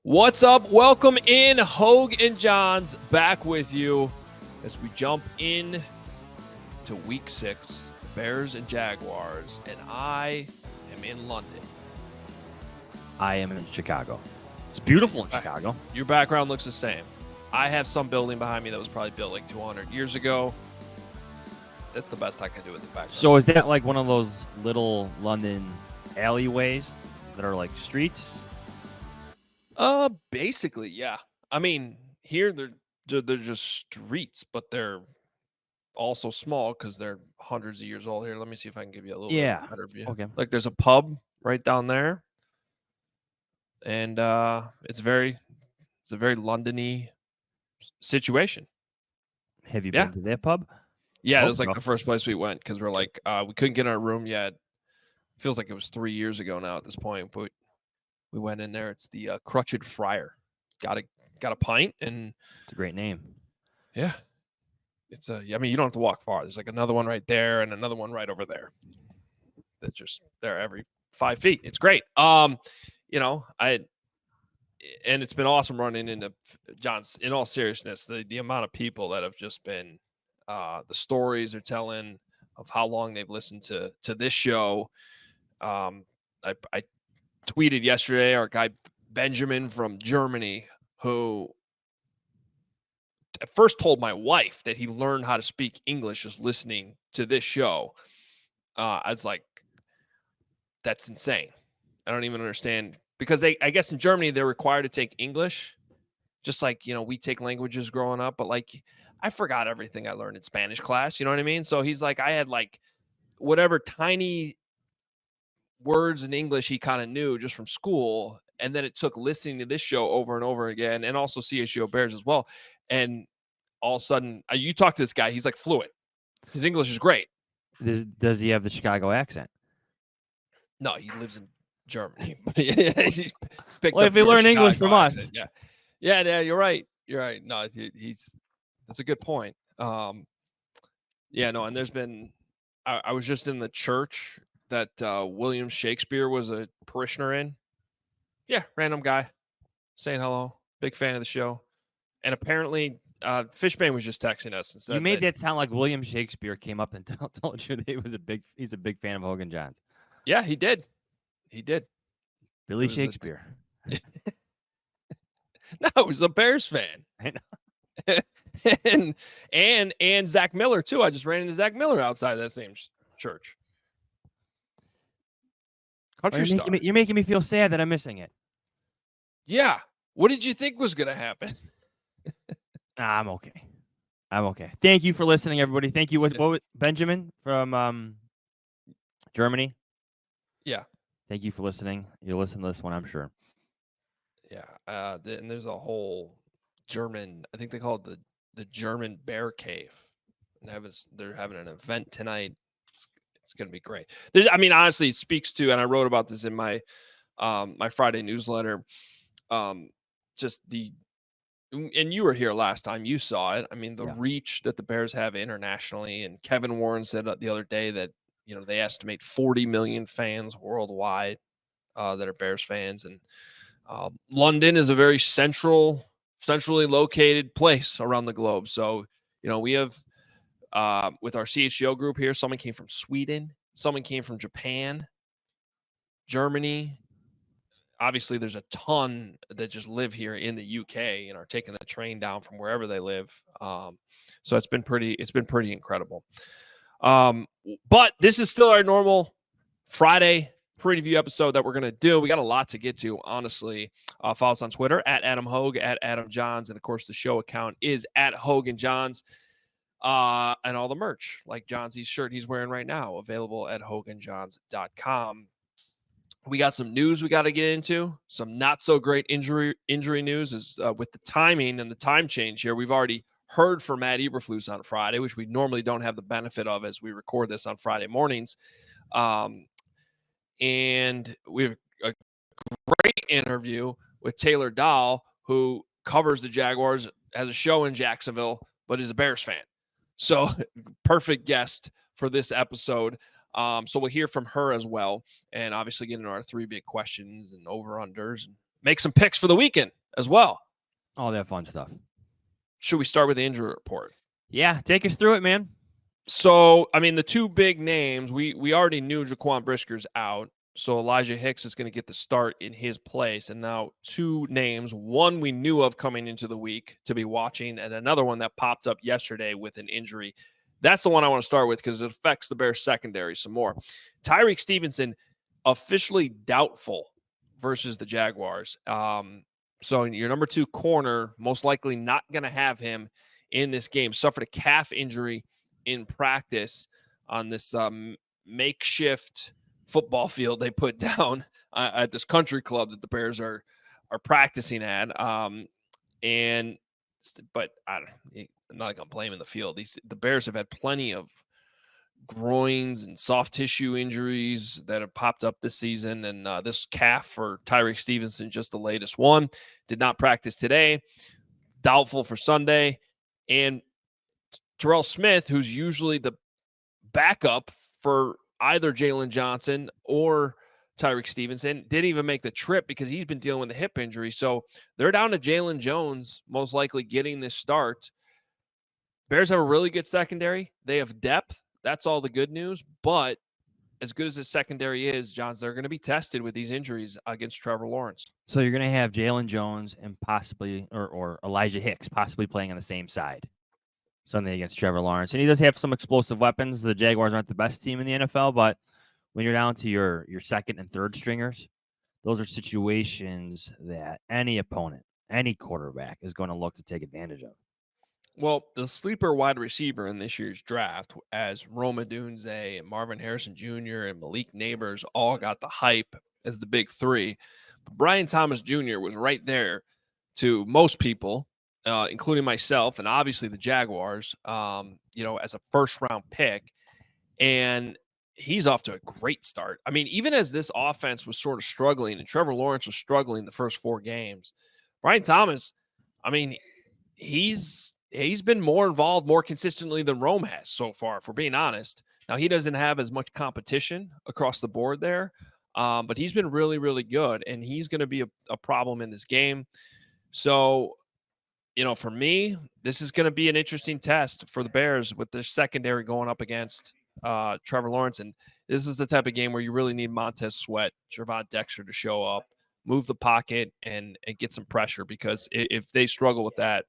What's up? Welcome in, Hoge and Jahns, back with you as we jump in to Week 6, Bears and Jaguars, and I am in London. I am in Chicago. It's beautiful in Chicago. Your background looks the same. I have some building behind me that was probably built like 200 years ago. That's the best I can do with the background. So is that like one of those little London alleyways that are like streets? Basically, yeah. I mean, here they're just streets, but they're also small because they're hundreds of years old. Here, let me see if I can give you a little bit of a better view. Okay. Like there's a pub right down there, and it's a very London-y situation. Have you been to that pub? Yeah, it was like the first place we went because we're like we couldn't get in our room yet. Feels like it was 3 years ago now at this point, but we went in there. It's the Crutched Friar. Got a pint, and it's a great name. Yeah, it's I mean, you don't have to walk far. There's like another one right there and another one right over there. That just they're every 5 feet. It's great. And it's been awesome running into Jahns. In all seriousness, the amount of people that have just been the stories they're telling of how long they've listened to this show. I tweeted yesterday our guy Benjamin from Germany, who at first told my wife that he learned how to speak English just listening to this show. I was like, that's insane. I don't even understand, because I guess in Germany they're required to take English, just like, we take languages growing up, but like I forgot everything I learned in Spanish class. You know what I mean? So he's like, I had like whatever tiny words in English he kind of knew just from school. And then it took listening to this show over and over again, and also CHGO Bears as well. And all of a sudden, you talk to this guy, he's like fluent. His English is great. Does he have the Chicago accent? No, he lives in Germany. If he learned English from us. Yeah, you're right. You're right. No, that's a good point. And there's been, I was just in the church that William Shakespeare was a parishioner in. Yeah, random guy saying hello. Big fan of the show. And apparently, Fishbane was just texting us and said, you made that sound like William Shakespeare came up and told you that he's a big fan of Hoge and Jahns. Yeah, he did. Billy Shakespeare. No, it was a Bears fan. I know. and Zach Miller too. I just ran into Zach Miller outside that same church. Country star. You're making me feel sad that I'm missing it. Yeah. What did you think was going to happen? I'm okay. Thank you for listening, everybody. Thank you. What Benjamin from Germany? Yeah. Thank you for listening. You'll listen to this one, I'm sure. Yeah. And there's a whole German, I think they call it the German Bear Cave. And they're having an event tonight. It's going to be great. Honestly, it speaks to, and I wrote about this in my my Friday newsletter, just and you were here last time, you saw it. I mean, the reach that the Bears have internationally, and Kevin Warren said the other day that, they estimate 40 million fans worldwide that are Bears fans. And London is a very centrally located place around the globe. So, we have, with our CHGO group here, someone came from Sweden, someone came from Japan, Germany. Obviously, there's a ton that just live here in the UK and are taking the train down from wherever they live. So it's been pretty incredible. But this is still our normal Friday preview episode that we're going to do. We got a lot to get to, honestly. Follow us on Twitter at Adam Hoge, at Adam Jahns. And of course, the show account is at Hoge and Jahns. And all the merch, like Johnsy's shirt he's wearing right now, available at hogeandjahns.com. We got some news we got to get into. Some not so great injury news is with the timing and the time change here. We've already heard from Matt Eberflus on Friday, which we normally don't have the benefit of as we record this on Friday mornings. And we have a great interview with Taylor Dahl, who covers the Jaguars, has a show in Jacksonville, but is a Bears fan. So perfect guest for this episode. So we'll hear from her as well, and obviously get into our 3 big questions and over-unders and make some picks for the weekend. as well. All that fun stuff. Should we start with the injury report? Yeah, take us through it, man. So, I mean, the two big names, we already knew Jaquan Brisker's out. So Elijah Hicks is going to get the start in his place. And now two names, one we knew of coming into the week to be watching, and another one that popped up yesterday with an injury. That's the one I want to start with because it affects the Bears secondary some more. Tyreek Stevenson, officially doubtful versus the Jaguars. So your number 2 corner, most likely not going to have him in this game. Suffered a calf injury in practice on this makeshift football field they put down at this country club that the Bears are practicing at. But I don't. I'm not like I'm blaming the field. The Bears have had plenty of groins and soft tissue injuries that have popped up this season, and this calf for Tyreek Stevenson, just the latest one, did not practice today. Doubtful for Sunday, and Terrell Smith, who's usually the backup for either Jalen Johnson or Tyreek Stevenson, didn't even make the trip because he's been dealing with a hip injury. So they're down to Jalen Jones, most likely getting this start. Bears have a really good secondary. They have depth. That's all the good news. But as good as the secondary is, Jahns, they're going to be tested with these injuries against Trevor Lawrence. So you're going to have Jalen Jones and possibly, or Elijah Hicks possibly playing on the same side Sunday against Trevor Lawrence. And he does have some explosive weapons. The Jaguars aren't the best team in the NFL, but when you're down to your second and third stringers, those are situations that any opponent, any quarterback is going to look to take advantage of. Well, the sleeper wide receiver in this year's draft, as Rome Odunze and Marvin Harrison Jr. and Malik Neighbors all got the hype as the big three. But Brian Thomas Jr. was right there to most people, including myself and obviously the Jaguars, as a first-round pick. And he's off to a great start. I mean, even as this offense was sort of struggling and Trevor Lawrence was struggling the first 4 games, Brian Thomas, I mean, he's been more involved more consistently than Rome has so far, if we're being honest. Now, he doesn't have as much competition across the board there, but he's been really, really good, and he's going to be a problem in this game. So, for me, this is going to be an interesting test for the Bears with their secondary going up against Trevor Lawrence. And this is the type of game where you really need Montez Sweat, Gervon Dexter to show up, move the pocket, and get some pressure, because if they struggle with that,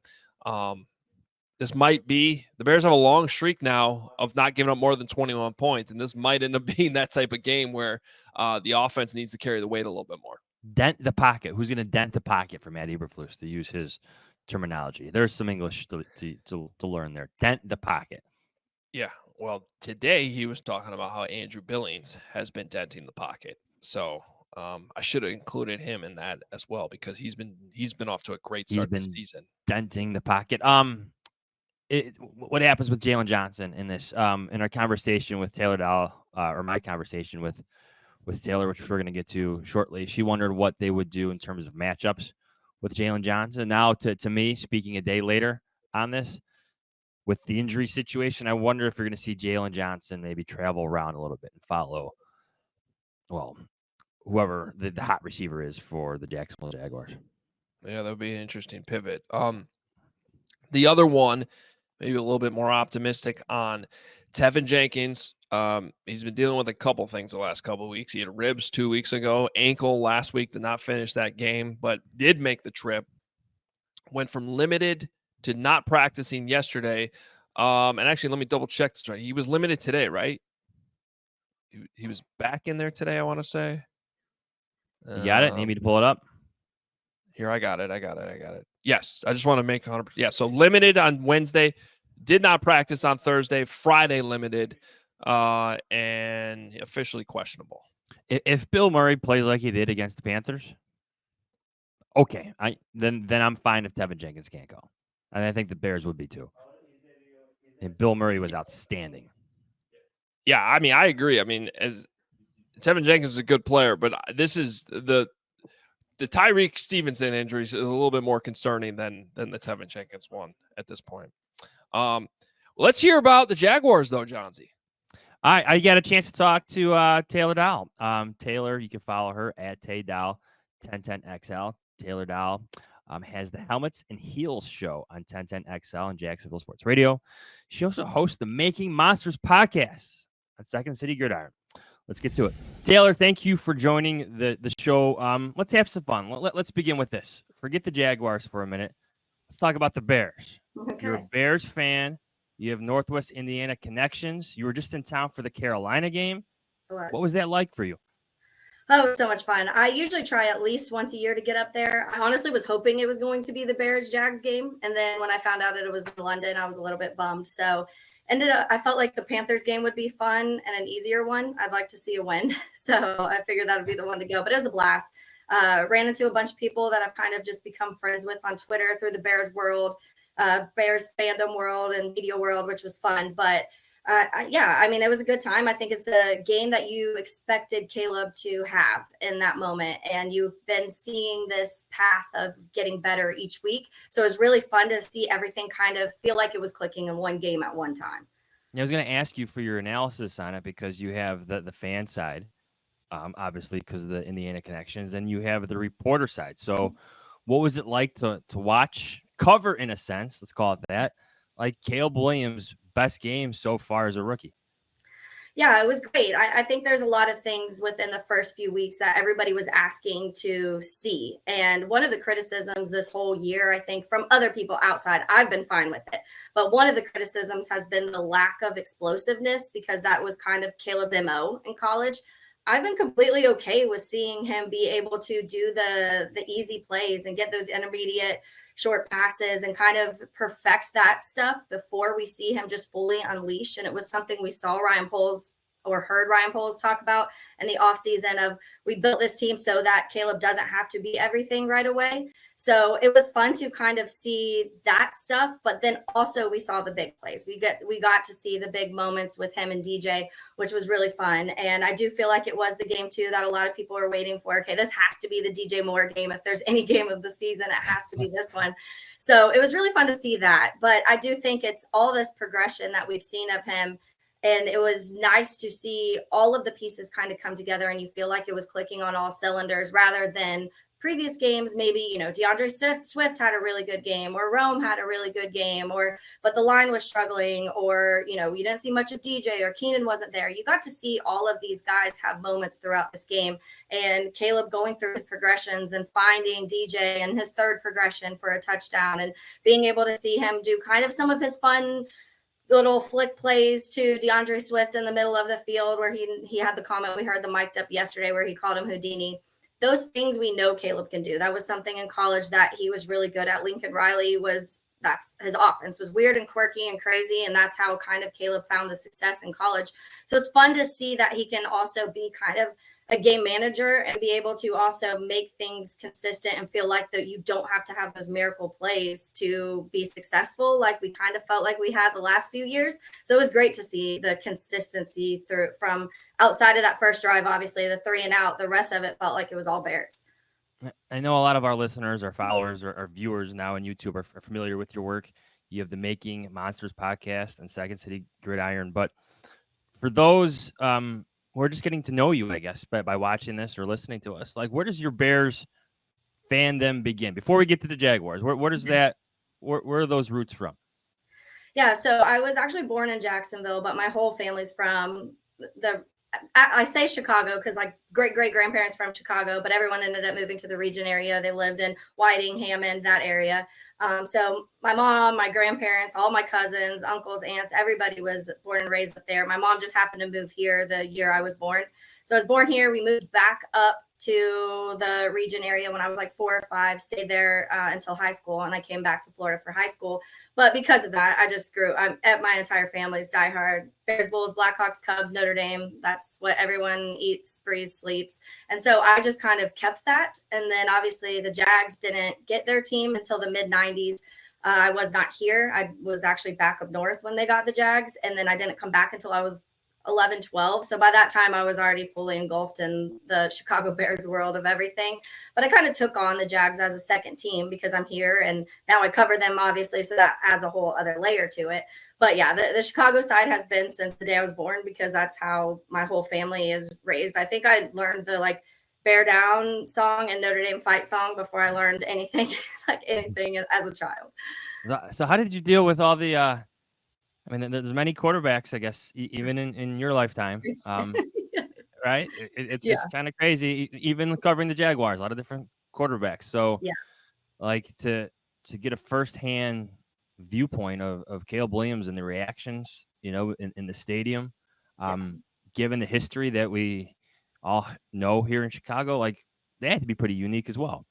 this might be – the Bears have a long streak now of not giving up more than 21 points, and this might end up being that type of game where the offense needs to carry the weight a little bit more. Dent the pocket. Who's going to dent the pocket for Matt Eberflus, to use his terminology? There's some English to learn there. Dent the pocket. Yeah, well, today he was talking about how Andrew Billings has been denting the pocket. So I should have included him in that as well, because he's been off to a great start this season. Denting the pocket. What happens with Jalen Johnson in this? In our conversation with Taylor Dahl, or my conversation with Taylor, which we're going to get to shortly, she wondered what they would do in terms of matchups with Jalen Johnson. Now, to me, speaking a day later on this, with the injury situation, I wonder if you're going to see Jalen Johnson maybe travel around a little bit and follow, well, whoever the hot receiver is for the Jacksonville Jaguars. Yeah, that would be an interesting pivot. The other one, maybe a little bit more optimistic on Tevin Jenkins. He's been dealing with a couple things the last couple of weeks. He had ribs 2 weeks ago, ankle last week, did not finish that game, but did make the trip. Went from limited to not practicing yesterday. And actually, let me double check this right. He was limited today, right? He was back in there today, I want to say. You got it? Need me to pull it up? Here, I got it. Yes, I just want to make 100%. Yeah, so limited on Wednesday, did not practice on Thursday, Friday limited, and officially questionable. If Bill Murray plays like he did against the Panthers, okay, then I'm fine if Tevin Jenkins can't go. And I think the Bears would be too. And Bill Murray was outstanding. Yeah, I mean, I agree. I mean, as Tevin Jenkins is a good player, but this is the Tyreek Stevenson injuries is a little bit more concerning than the Tevin Jenkins one at this point. Let's hear about the Jaguars, though, Johnsy. I got a chance to talk to Taylor Dahl. Taylor, you can follow her at TayDahl1010XL. Taylor Dahl has the Helmets and Heels show on 1010XL and Jacksonville Sports Radio. She also hosts the Making Monsters podcast on Second City Gridiron. Let's get to it. Taylor, thank you for joining the show. Let's have some fun. Let's begin with this. Forget the Jaguars for a minute. Let's talk about the Bears. Okay. You're a Bears fan. You have Northwest Indiana connections. You were just in town for the Carolina game. What was that like for you? Oh, it was so much fun. I usually try at least once a year to get up there. I honestly was hoping it was going to be the Bears-Jags game. And then when I found out that it was in London, I was a little bit bummed. So I felt like the Panthers game would be fun and an easier one. I'd like to see a win. So I figured that would be the one to go. But it was a blast. Ran into a bunch of people that I've kind of just become friends with on Twitter through the Bears world, Bears fandom world and media world, which was fun. But yeah, I mean, it was a good time. I think it's the game that you expected Caleb to have in that moment. And you've been seeing this path of getting better each week. So it was really fun to see everything kind of feel like it was clicking in one game at one time. I was going to ask you for your analysis on it because you have the fan side, obviously, because of the Indiana connections, and you have the reporter side. So what was it like to watch, cover in a sense, let's call it that, like Caleb Williams' best game so far as a rookie? Yeah, it was great. I think there's a lot of things within the first few weeks that everybody was asking to see. And one of the criticisms this whole year, I think from other people outside, I've been fine with it. But one of the criticisms has been the lack of explosiveness because that was kind of Caleb's MO in college. I've been completely okay with seeing him be able to do the easy plays and get those intermediate short passes and kind of perfect that stuff before we see him just fully unleash. And it was something we saw Ryan Poles or heard Ryan Poles talk about in the offseason of we built this team so that Caleb doesn't have to be everything right away. So it was fun to kind of see that stuff, but then also we saw the big plays. We got to see the big moments with him and DJ, which was really fun. And I do feel like it was the game too that a lot of people are waiting for. Okay, this has to be the DJ Moore game. If there's any game of the season, it has to be this one. So it was really fun to see that. But I do think it's all this progression that we've seen of him. And it was nice to see all of the pieces kind of come together and you feel like it was clicking on all cylinders rather than previous games. Maybe, DeAndre Swift had a really good game or Rome had a really good game but the line was struggling or, you didn't see much of DJ or Keenan wasn't there. You got to see all of these guys have moments throughout this game and Caleb going through his progressions and finding DJ and his third progression for a touchdown and being able to see him do kind of some of his fun little flick plays to DeAndre Swift in the middle of the field where he had the comment we heard the mic'd up yesterday where he called him Houdini. Those things we know Caleb can do. That was something in college that he was really good at. Lincoln Riley that's his offense was weird and quirky and crazy. And that's how kind of Caleb found the success in college. So it's fun to see that he can also be kind of a game manager and be able to also make things consistent and feel like that you don't have to have those miracle plays to be successful. Like we kind of felt like we had the last few years. So it was great to see the consistency from outside of that first drive, obviously the 3 and out, the rest of it felt like it was all Bears. I know a lot of our listeners, our followers, or viewers now on YouTube are familiar with your work. You have the Making Monsters podcast and Second City Gridiron. But for those we're just getting to know you, I guess, by watching this or listening to us. Like, where does your Bears fandom begin? Before we get to the Jaguars, where does that? Where are those roots from? Yeah, so I was actually born in Jacksonville, but my whole family's from I say Chicago because like great-great-grandparents from Chicago, but everyone ended up moving to the region area. They lived in Whiting, Hammond, that area. So my mom, my grandparents, all my cousins, uncles, aunts, everybody was born and raised up there. My mom just happened to move here the year I was born. So I was born here. We moved back up to the region area when I was like 4 or 5, stayed there until high school. And I came back to Florida for high school. But because of that, I just my entire family's diehard Bears, Bulls, Blackhawks, Cubs, Notre Dame. That's what everyone eats, breathes, sleeps. And so I just kind of kept that. And then obviously the Jags didn't get their team until the mid 90s. I was not here. I was actually back up north when they got the Jags. And then I didn't come back until I was 11, 12. So by that time I was already fully engulfed in the Chicago Bears world of everything. But I kind of took on the Jags as a second team because I'm here and now I cover them obviously. So that adds a whole other layer to it. But yeah, the Chicago side has been since the day I was born because that's how my whole family is raised. I think I learned the Bear Down song and Notre Dame fight song before I learned anything like anything as a child. So how did you deal with all the? I mean, there's many quarterbacks, I guess, even in your lifetime. Right? It's Yeah. it's kind of crazy. Even covering the Jaguars, a lot of different quarterbacks. So Yeah. like to get a firsthand viewpoint of Caleb Williams and the reactions, in the stadium, given the history that we all know here in Chicago, like they had to be pretty unique as well.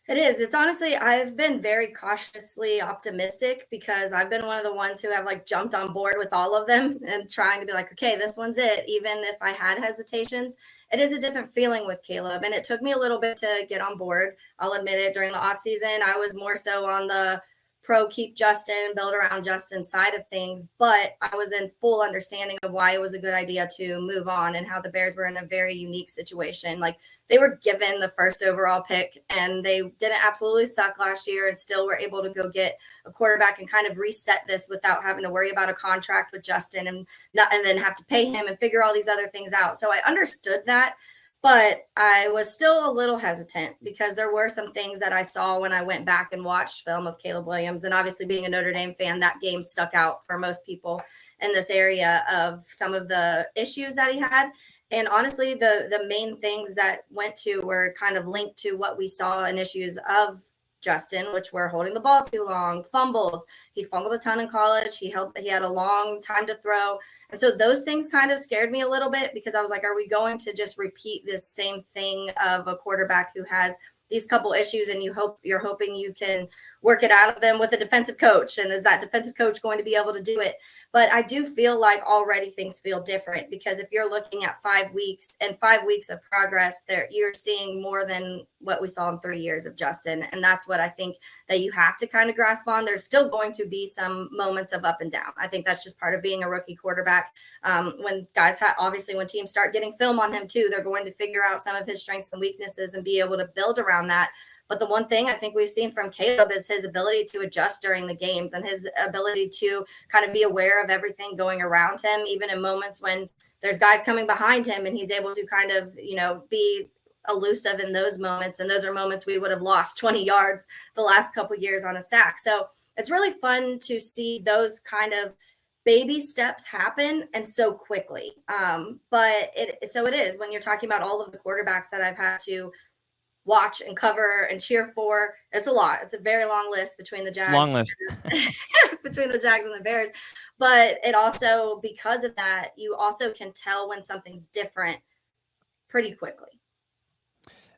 It is. It's honestly, I've been very cautiously optimistic because I've been one of the ones who have like jumped on board with all of them and trying to be like, okay, this one's it. Even if I had hesitations, it is a different feeling with Caleb. And it took me a little bit to get on board. I'll admit it. During the offseason, I was more so on the pro keep Justin, build around Justin side of things, but I was in full understanding of why it was a good idea to move on and how the Bears were in a very unique situation. Like they were given the first overall pick and they didn't absolutely suck last year and still were able to go get a quarterback and kind of reset this without having to worry about a contract with Justin and then have to pay him and figure all these other things out. So I understood that. But I was still a little hesitant because there were some things that I saw when I went back and watched film of Caleb Williams. And obviously being a Notre Dame fan, that game stuck out for most people in this area of some of the issues that he had. And honestly, the main things that went to were kind of linked to what we saw in issues of Justin, which were holding the ball too long, fumbles. He fumbled a ton in college. He had a long time to throw. And so those things kind of scared me a little bit because I was like, are we going to just repeat this same thing of a quarterback who has these couple issues and you're hoping you can work it out of them with a defensive coach? And is that defensive coach going to be able to do it? But I do feel like already things feel different because if you're looking at 5 weeks and 5 weeks of progress there, you're seeing more than what we saw in 3 years of Justin. And that's what I think that you have to kind of grasp on. There's still going to be some moments of up and down. I think that's just part of being a rookie quarterback. When guys obviously when teams start getting film on him too, they're going to figure out some of his strengths and weaknesses and be able to build around that. But the one thing I think we've seen from Caleb is his ability to adjust during the games and his ability to kind of be aware of everything going around him, even in moments when there's guys coming behind him and he's able to kind of, be elusive in those moments. And those are moments we would have lost 20 yards the last couple of years on a sack. So it's really fun to see those kind of baby steps happen and so quickly. But it is when you're talking about all of the quarterbacks that I've had to watch and cover and cheer for. It's a lot. It's a very long list between the Jags, Long list. between the Jags and the Bears. But it also, because of that, you also can tell when something's different pretty quickly.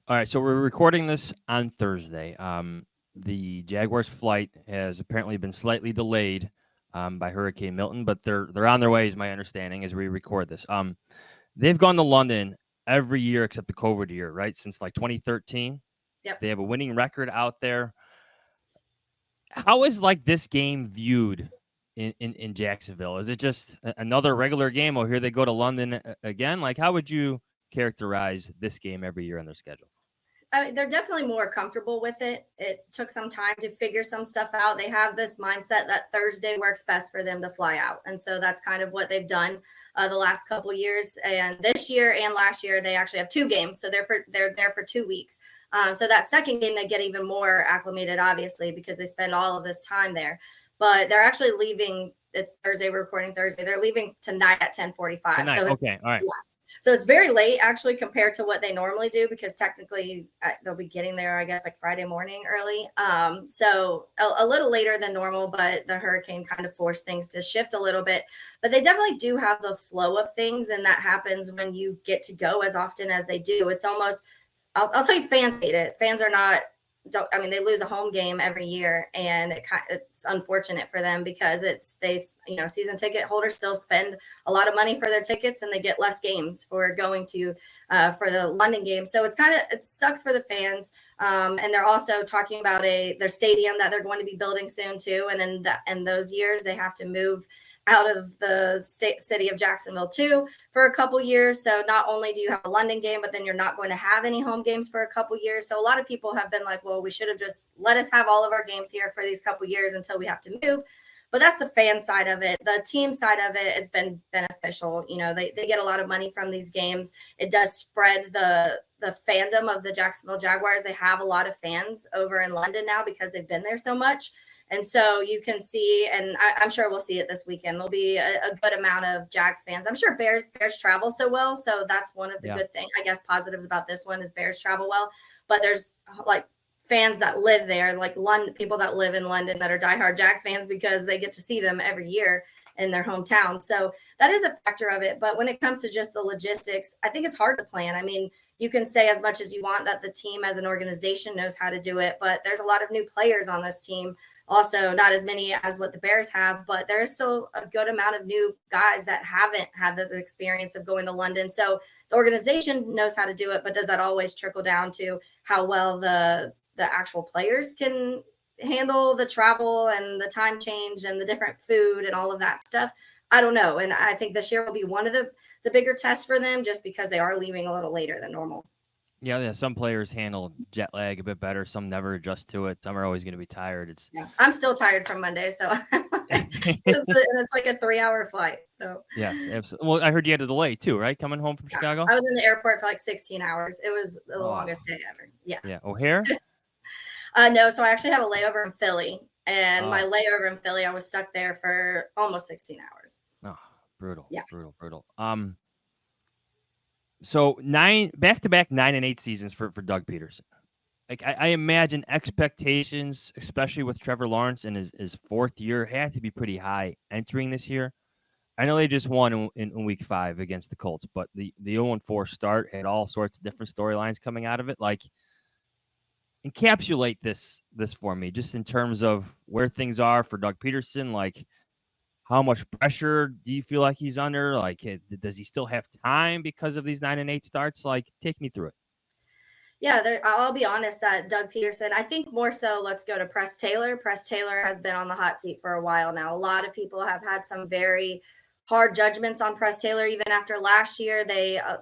All right, so we're recording this on Thursday. The Jaguars' flight has apparently been slightly delayed by Hurricane Milton, but they're on their way, is my understanding, as we record this. They've gone to London every year except the COVID year, right? Since like 2013. Yep. They have a winning record out there. How is like this game viewed in Jacksonville? Is it just another regular game, or here they go to London again? Like, how would you characterize this game every year on their schedule? I mean, they're definitely more comfortable with it. It took some time to figure some stuff out. They have this mindset that Thursday works best for them to fly out. And so that's kind of what they've done the last couple of years. And this year and last year, they actually have 2 games. So they're there for 2 weeks. So that second game, they get even more acclimated, obviously, because they spend all of this time there. But they're actually leaving. It's Thursday. We're recording Thursday. They're leaving tonight at 10:45. Tonight. So okay. All right. Yeah. So it's very late actually compared to what they normally do because technically they'll be getting there, I guess, like Friday morning early. So a little later than normal, but the hurricane kind of forced things to shift a little bit. But they definitely do have the flow of things, and that happens when you get to go as often as they do. It's almost, I'll tell you, fans hate it. Fans are not. They lose a home game every year, and it's unfortunate for them because season ticket holders still spend a lot of money for their tickets, and they get less games for going to for the London game. So it sucks for the fans. And they're also talking about their stadium that they're going to be building soon too. And in those years, they have to move out of the city of Jacksonville too for a couple years. So not only do you have a London game, but then you're not going to have any home games for a couple years. So a lot of people have been like, well, we should have just let us have all of our games here for these couple years until we have to move. But that's the fan side of it. The team side of it, it's been beneficial. They get a lot of money from these games. It does spread the fandom of the Jacksonville Jaguars. They have a lot of fans over in London now because they've been there so much. And so you can see, and I'm sure we'll see it this weekend. There'll be a good amount of Jags fans. I'm sure Bears travel so well. So that's one of the good things, I guess, positives about this one is Bears travel well. But there's like fans that live there, like London, people that live in London that are diehard Jags fans because they get to see them every year in their hometown. So that is a factor of it. But when it comes to just the logistics, I think it's hard to plan. I mean, you can say as much as you want that the team as an organization knows how to do it, but there's a lot of new players on this team. Also, not as many as what the Bears have, but there's still a good amount of new guys that haven't had this experience of going to London. So the organization knows how to do it, but does that always trickle down to how well the actual players can handle the travel and the time change and the different food and all of that stuff? I don't know. And I think this year will be one of the bigger tests for them just because they are leaving a little later than normal. Yeah. Some players handle jet lag a bit better. Some never adjust to it. Some are always going to be tired. I'm still tired from Monday, so it's like a 3-hour flight. So yes, absolutely. Well, I heard you had a delay too, right? Coming home from Chicago. I was in the airport for like 16 hours. It was the longest day ever. Yeah. Yeah. O'Hare? No. So I actually had a layover in Philly, and my layover in Philly, I was stuck there for almost 16 hours. Oh, brutal. Yeah. Brutal. So back-to-back 9-8 seasons for Doug Peterson. Like I imagine expectations, especially with Trevor Lawrence in his fourth year, had to be pretty high entering this year. I know they just won in week 5 against the Colts, but the 0-4 start had all sorts of different storylines coming out of it. Like, encapsulate this for me, just in terms of where things are for Doug Peterson. Like, how much pressure do you feel like he's under? Like, does he still have time because of these 9-8 starts? Like, take me through it. Yeah, I'll be honest that Doug Peterson, I think more so let's go to Press Taylor. Press Taylor has been on the hot seat for a while now. A lot of people have had some very hard judgments on Press Taylor. Even after last year,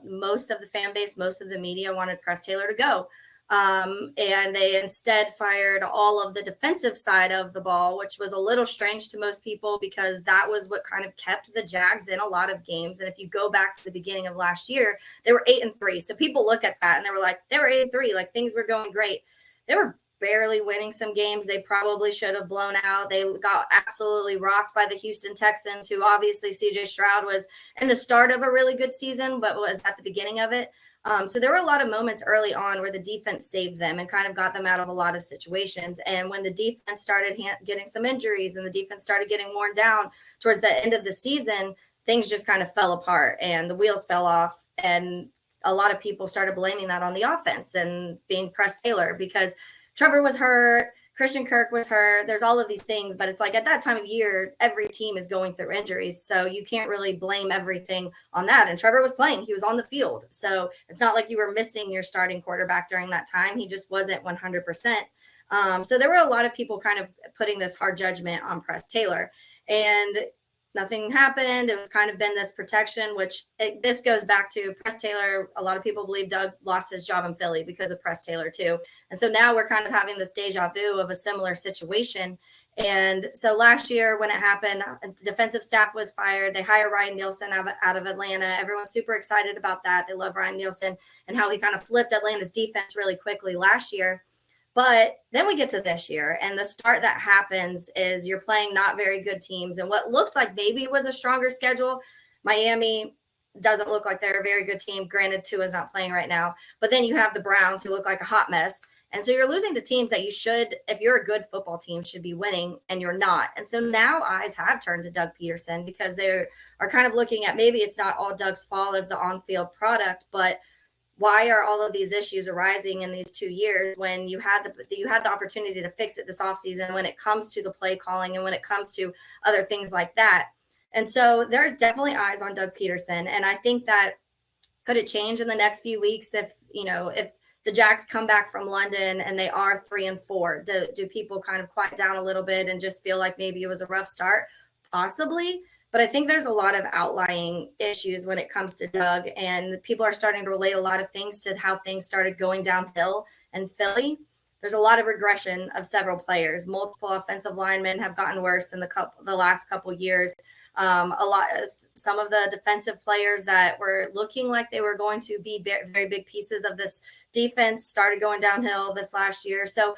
most of the fan base, most of the media wanted Press Taylor to go. And they instead fired all of the defensive side of the ball, which was a little strange to most people because that was what kind of kept the Jags in a lot of games. And if you go back to the beginning of last year, they were 8-3. So people look at that and they were like, they were 8-3, like things were going great. They were barely winning some games they probably should have blown out. They got absolutely rocked by the Houston Texans, who obviously CJ Stroud was in the start of a really good season, but was at the beginning of it. So there were a lot of moments early on where the defense saved them and kind of got them out of a lot of situations. And when the defense started getting some injuries and the defense started getting worn down towards the end of the season, things just kind of fell apart and the wheels fell off. And a lot of people started blaming that on the offense and being Press Taylor because Trevor was hurt. Christian Kirk was hurt. There's all of these things, but it's like at that time of year, every team is going through injuries. So you can't really blame everything on that. And Trevor was playing. He was on the field. So it's not like you were missing your starting quarterback during that time. He just wasn't 100%. So there were a lot of people kind of putting this hard judgment on Press Taylor. And nothing happened. It was kind of been this protection, which this goes back to Press Taylor. A lot of people believe Doug lost his job in Philly because of Press Taylor too. And so now we're kind of having this deja vu of a similar situation. And so last year when it happened, the defensive staff was fired. They hired Ryan Nielsen out of Atlanta. Everyone's super excited about that. They love Ryan Nielsen and how he kind of flipped Atlanta's defense really quickly last year. But then we get to this year, and the start that happens is you're playing not very good teams. And what looked like maybe was a stronger schedule, Miami doesn't look like they're a very good team. Granted, Tua is not playing right now. But then you have the Browns, who look like a hot mess. And so you're losing to teams that you should, if you're a good football team, should be winning, and you're not. And so now eyes have turned to Doug Peterson because they are kind of looking at maybe it's not all Doug's fault of the on-field product, but why are all of these issues arising in these 2 years when you had the opportunity to fix it this offseason when it comes to the play calling and when it comes to other things like that? And so there's definitely eyes on Doug Peterson. And I think that could it change in the next few weeks if the Jags come back from London and they are 3-4? Do people kind of quiet down a little bit and just feel like maybe it was a rough start? Possibly. But I think there's a lot of outlying issues when it comes to Doug, and people are starting to relate a lot of things to how things started going downhill in Philly. there's a lot of regression of several players. Multiple offensive linemen have gotten worse in the last couple years. Some of the defensive players that were looking like they were going to be very big pieces of this defense started going downhill this last year. So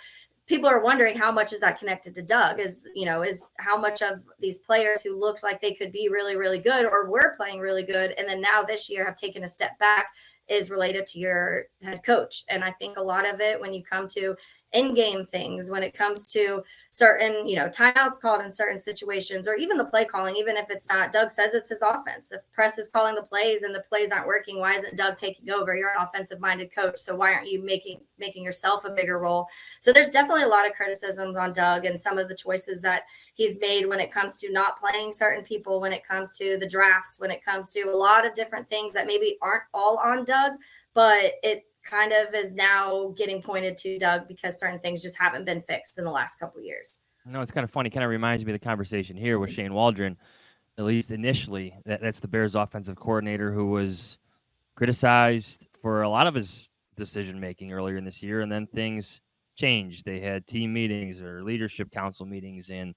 people are wondering how much is that connected to Doug, is how much of these players who looked like they could be really, really good or were playing really good, and then now this year have taken a step back, is related to your head coach. And I think a lot of it, when you come to in-game things, when it comes to certain, timeouts called in certain situations, or even the play calling, even if it's not, Doug says it's his offense. If Press is calling the plays and the plays aren't working, why isn't Doug taking over? You're an offensive-minded coach, so why aren't you making yourself a bigger role? So there's definitely a lot of criticisms on Doug and some of the choices that he's made when it comes to not playing certain people, when it comes to the drafts, when it comes to a lot of different things that maybe aren't all on Doug, but it kind of is now getting pointed to Doug because certain things just haven't been fixed in the last couple of years. No, it's kind of funny. Kind of reminds me of the conversation here with Shane Waldron, at least initially. That's the Bears offensive coordinator who was criticized for a lot of his decision-making earlier in this year, and then things changed. They had team meetings or leadership council meetings, and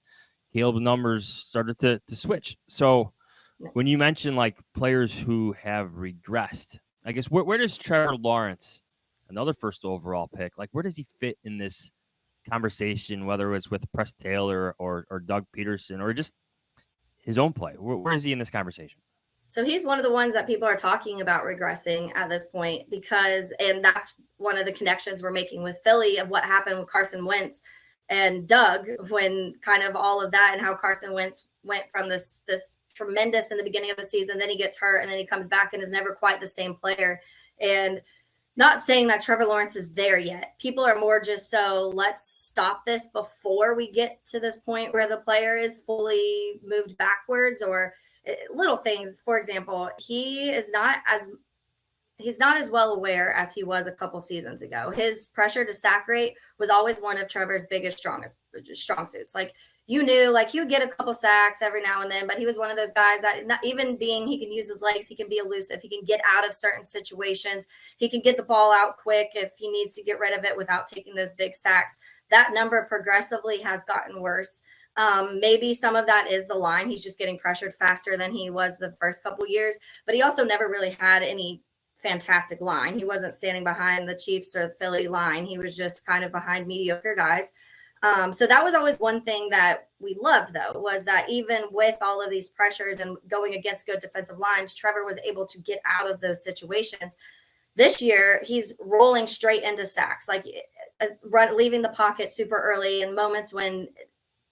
Caleb's numbers started to switch. So when you mention like players who have regressed, I guess where does Trevor Lawrence, another first overall pick, like where does he fit in this conversation, whether it's with Press Taylor or Doug Peterson or just his own play? Where is he in this conversation? So he's one of the ones that people are talking about regressing at this point and that's one of the connections we're making with Philly of what happened with Carson Wentz and Doug, when kind of all of that and how Carson Wentz went from this tremendous in the beginning of the season, then he gets hurt, and then he comes back and is never quite the same player. And not saying that Trevor Lawrence is there yet. People are more just so let's stop this before we get to this point where the player is fully moved backwards, or little things. For example, he's not as well aware as he was a couple seasons ago. His pressure to sack rate was always one of Trevor's biggest strong suits. Like, you knew, like, he would get a couple sacks every now and then, but he was one of those guys that not even being, he can use his legs, he can be elusive, he can get out of certain situations, he can get the ball out quick if he needs to get rid of it without taking those big sacks. That number progressively has gotten worse. Maybe some of that is the line. He's just getting pressured faster than he was the first couple years, but he also never really had any fantastic line. He wasn't standing behind the Chiefs or the Philly line. He was just kind of behind mediocre guys. So that was always one thing that we loved, though, was that even with all of these pressures and going against good defensive lines, Trevor was able to get out of those situations. This year, he's rolling straight into sacks, like leaving the pocket super early in moments when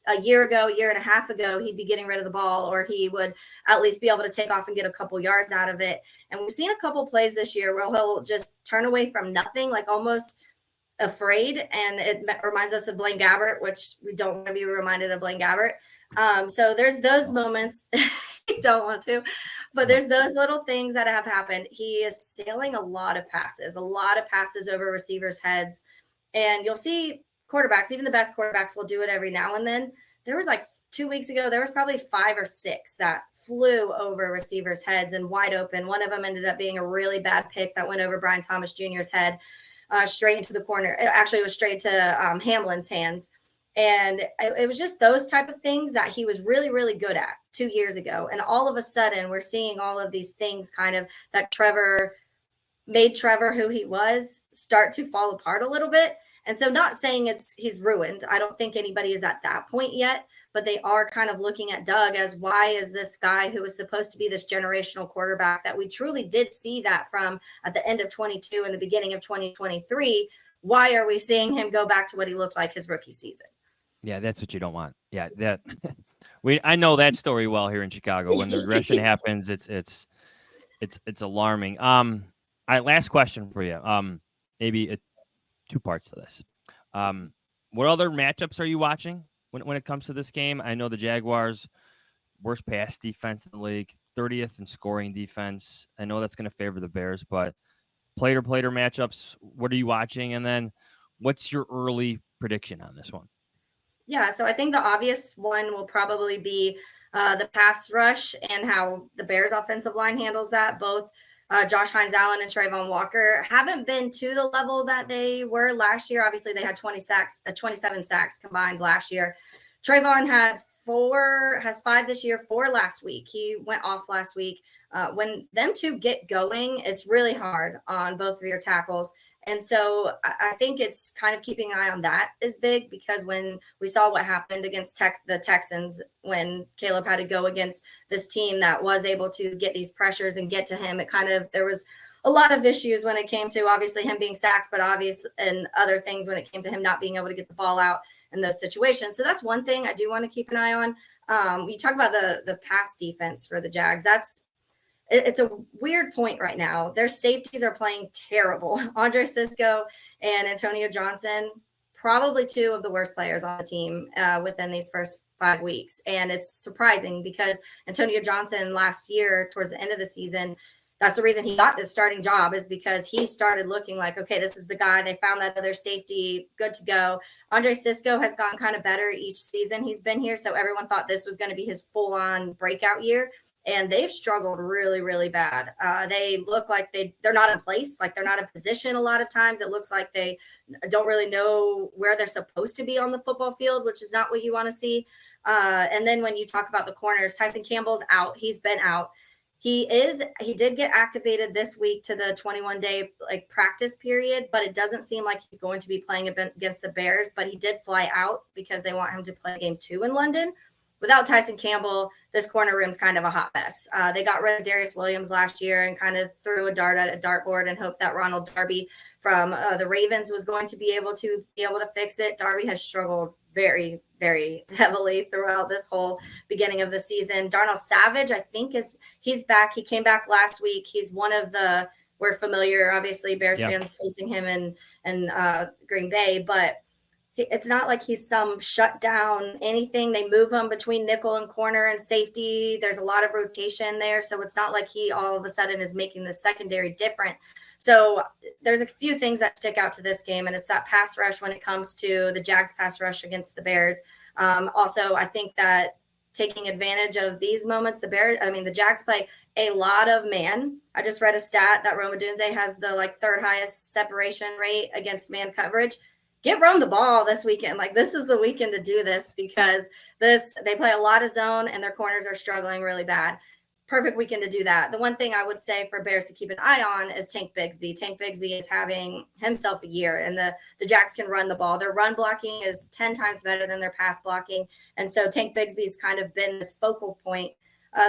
a year and a half ago, he'd be getting rid of the ball, or he would at least be able to take off and get a couple yards out of it. And we've seen a couple plays this year where he'll just turn away from nothing, like almost afraid. And it reminds us of Blaine Gabbert, which we don't want to be reminded of Blaine Gabbert. So there's those moments. I don't want to, but there's those little things that have happened. He is sailing a lot of passes over receivers' heads. And you'll see quarterbacks, even the best quarterbacks, will do it every now and then. There was like 2 weeks ago, there was probably 5 or 6 that flew over receivers' heads and wide open. One of them ended up being a really bad pick that went over Brian Thomas Jr.'s head, straight into the corner. Actually, it was straight to Hamlin's hands. And it was just those type of things that he was really, really good at 2 years ago. And all of a sudden, we're seeing all of these things kind of that made Trevor who he was start to fall apart a little bit. And so, not saying he's ruined. I don't think anybody is at that point yet, but they are kind of looking at Doug as, why is this guy who was supposed to be this generational quarterback that we truly did see that from at the end of 22 and the beginning of 2023, why are we seeing him go back to what he looked like his rookie season? Yeah, that's what you don't want. Yeah, that I know that story well here in Chicago. When the regression happens, it's alarming. All right, last question for you. Maybe 2 parts to this. What other matchups are you watching when it comes to this game? I know the Jaguars, worst pass defense in the league, 30th in scoring defense. I know that's going to favor the Bears, but player matchups, what are you watching? And then what's your early prediction on this one? Yeah, so I think the obvious one will probably be the pass rush and how the Bears offensive line handles that. Both Jahns and Trayvon Walker haven't been to the level that they were last year. Obviously, they had 27 sacks combined last year. Trayvon has 5 this year, 4 last week. He went off last week. When them two get going, it's really hard on both of your tackles. And so I think it's kind of keeping an eye on that is big, because when we saw what happened against the Texans, when Caleb had to go against this team that was able to get these pressures and get to him, there was a lot of issues when it came to obviously him being sacked, but and other things when it came to him not being able to get the ball out in those situations. So that's one thing I do want to keep an eye on. You talk about the pass defense for the Jags. It's a weird point right now. Their safeties are playing terrible. Andre Cisco and Antonio Johnson, probably 2 of the worst players on the team within these first 5 weeks. And it's surprising because Antonio Johnson last year, towards the end of the season, that's the reason he got this starting job, is because he started looking like, okay, this is the guy. They found that other safety, good to go. Andre Cisco has gotten kind of better each season he's been here. So everyone thought this was going to be his full-on breakout year. And they've struggled really, really bad. They look like they're not in place, like they're not in position a lot of times. It looks like they don't really know where they're supposed to be on the football field, which is not what you want to see. And then when you talk about the corners, Tyson Campbell's out. He's been out. He did get activated this week to the 21-day practice period, but it doesn't seem like he's going to be playing against the Bears. But he did fly out because they want him to play game 2 in London. Without Tyson Campbell, this corner room's kind of a hot mess. They got rid of Darius Williams last year and kind of threw a dart at a dartboard and hoped that Ronald Darby from the Ravens was going to be able to fix it. Darby has struggled very, very heavily throughout this whole beginning of the season. Darnell Savage, I think, he's back. He came back last week. He's one of we're familiar, obviously, Bears fans facing him in Green Bay, but it's not like he's some shut down anything. They move him between nickel and corner and safety. There's a lot of rotation there. So it's not like he all of a sudden is making the secondary different. So there's a few things that stick out to this game, and it's that pass rush when it comes to the Jags pass rush against the Bears. Also, I think that taking advantage of these moments, the Jags play a lot of man. I just read a stat that Rome Odunze has the 3rd highest separation rate against man coverage. Get Rome the ball this weekend. This is the weekend to do this, because they play a lot of zone and their corners are struggling really bad. Perfect weekend to do that. The one thing I would say for Bears to keep an eye on is Tank Bigsby. Tank Bigsby is having himself a year, and the Jags can run the ball. Their run blocking is 10 times better than their pass blocking. And so Tank Bigsby's kind of been this focal point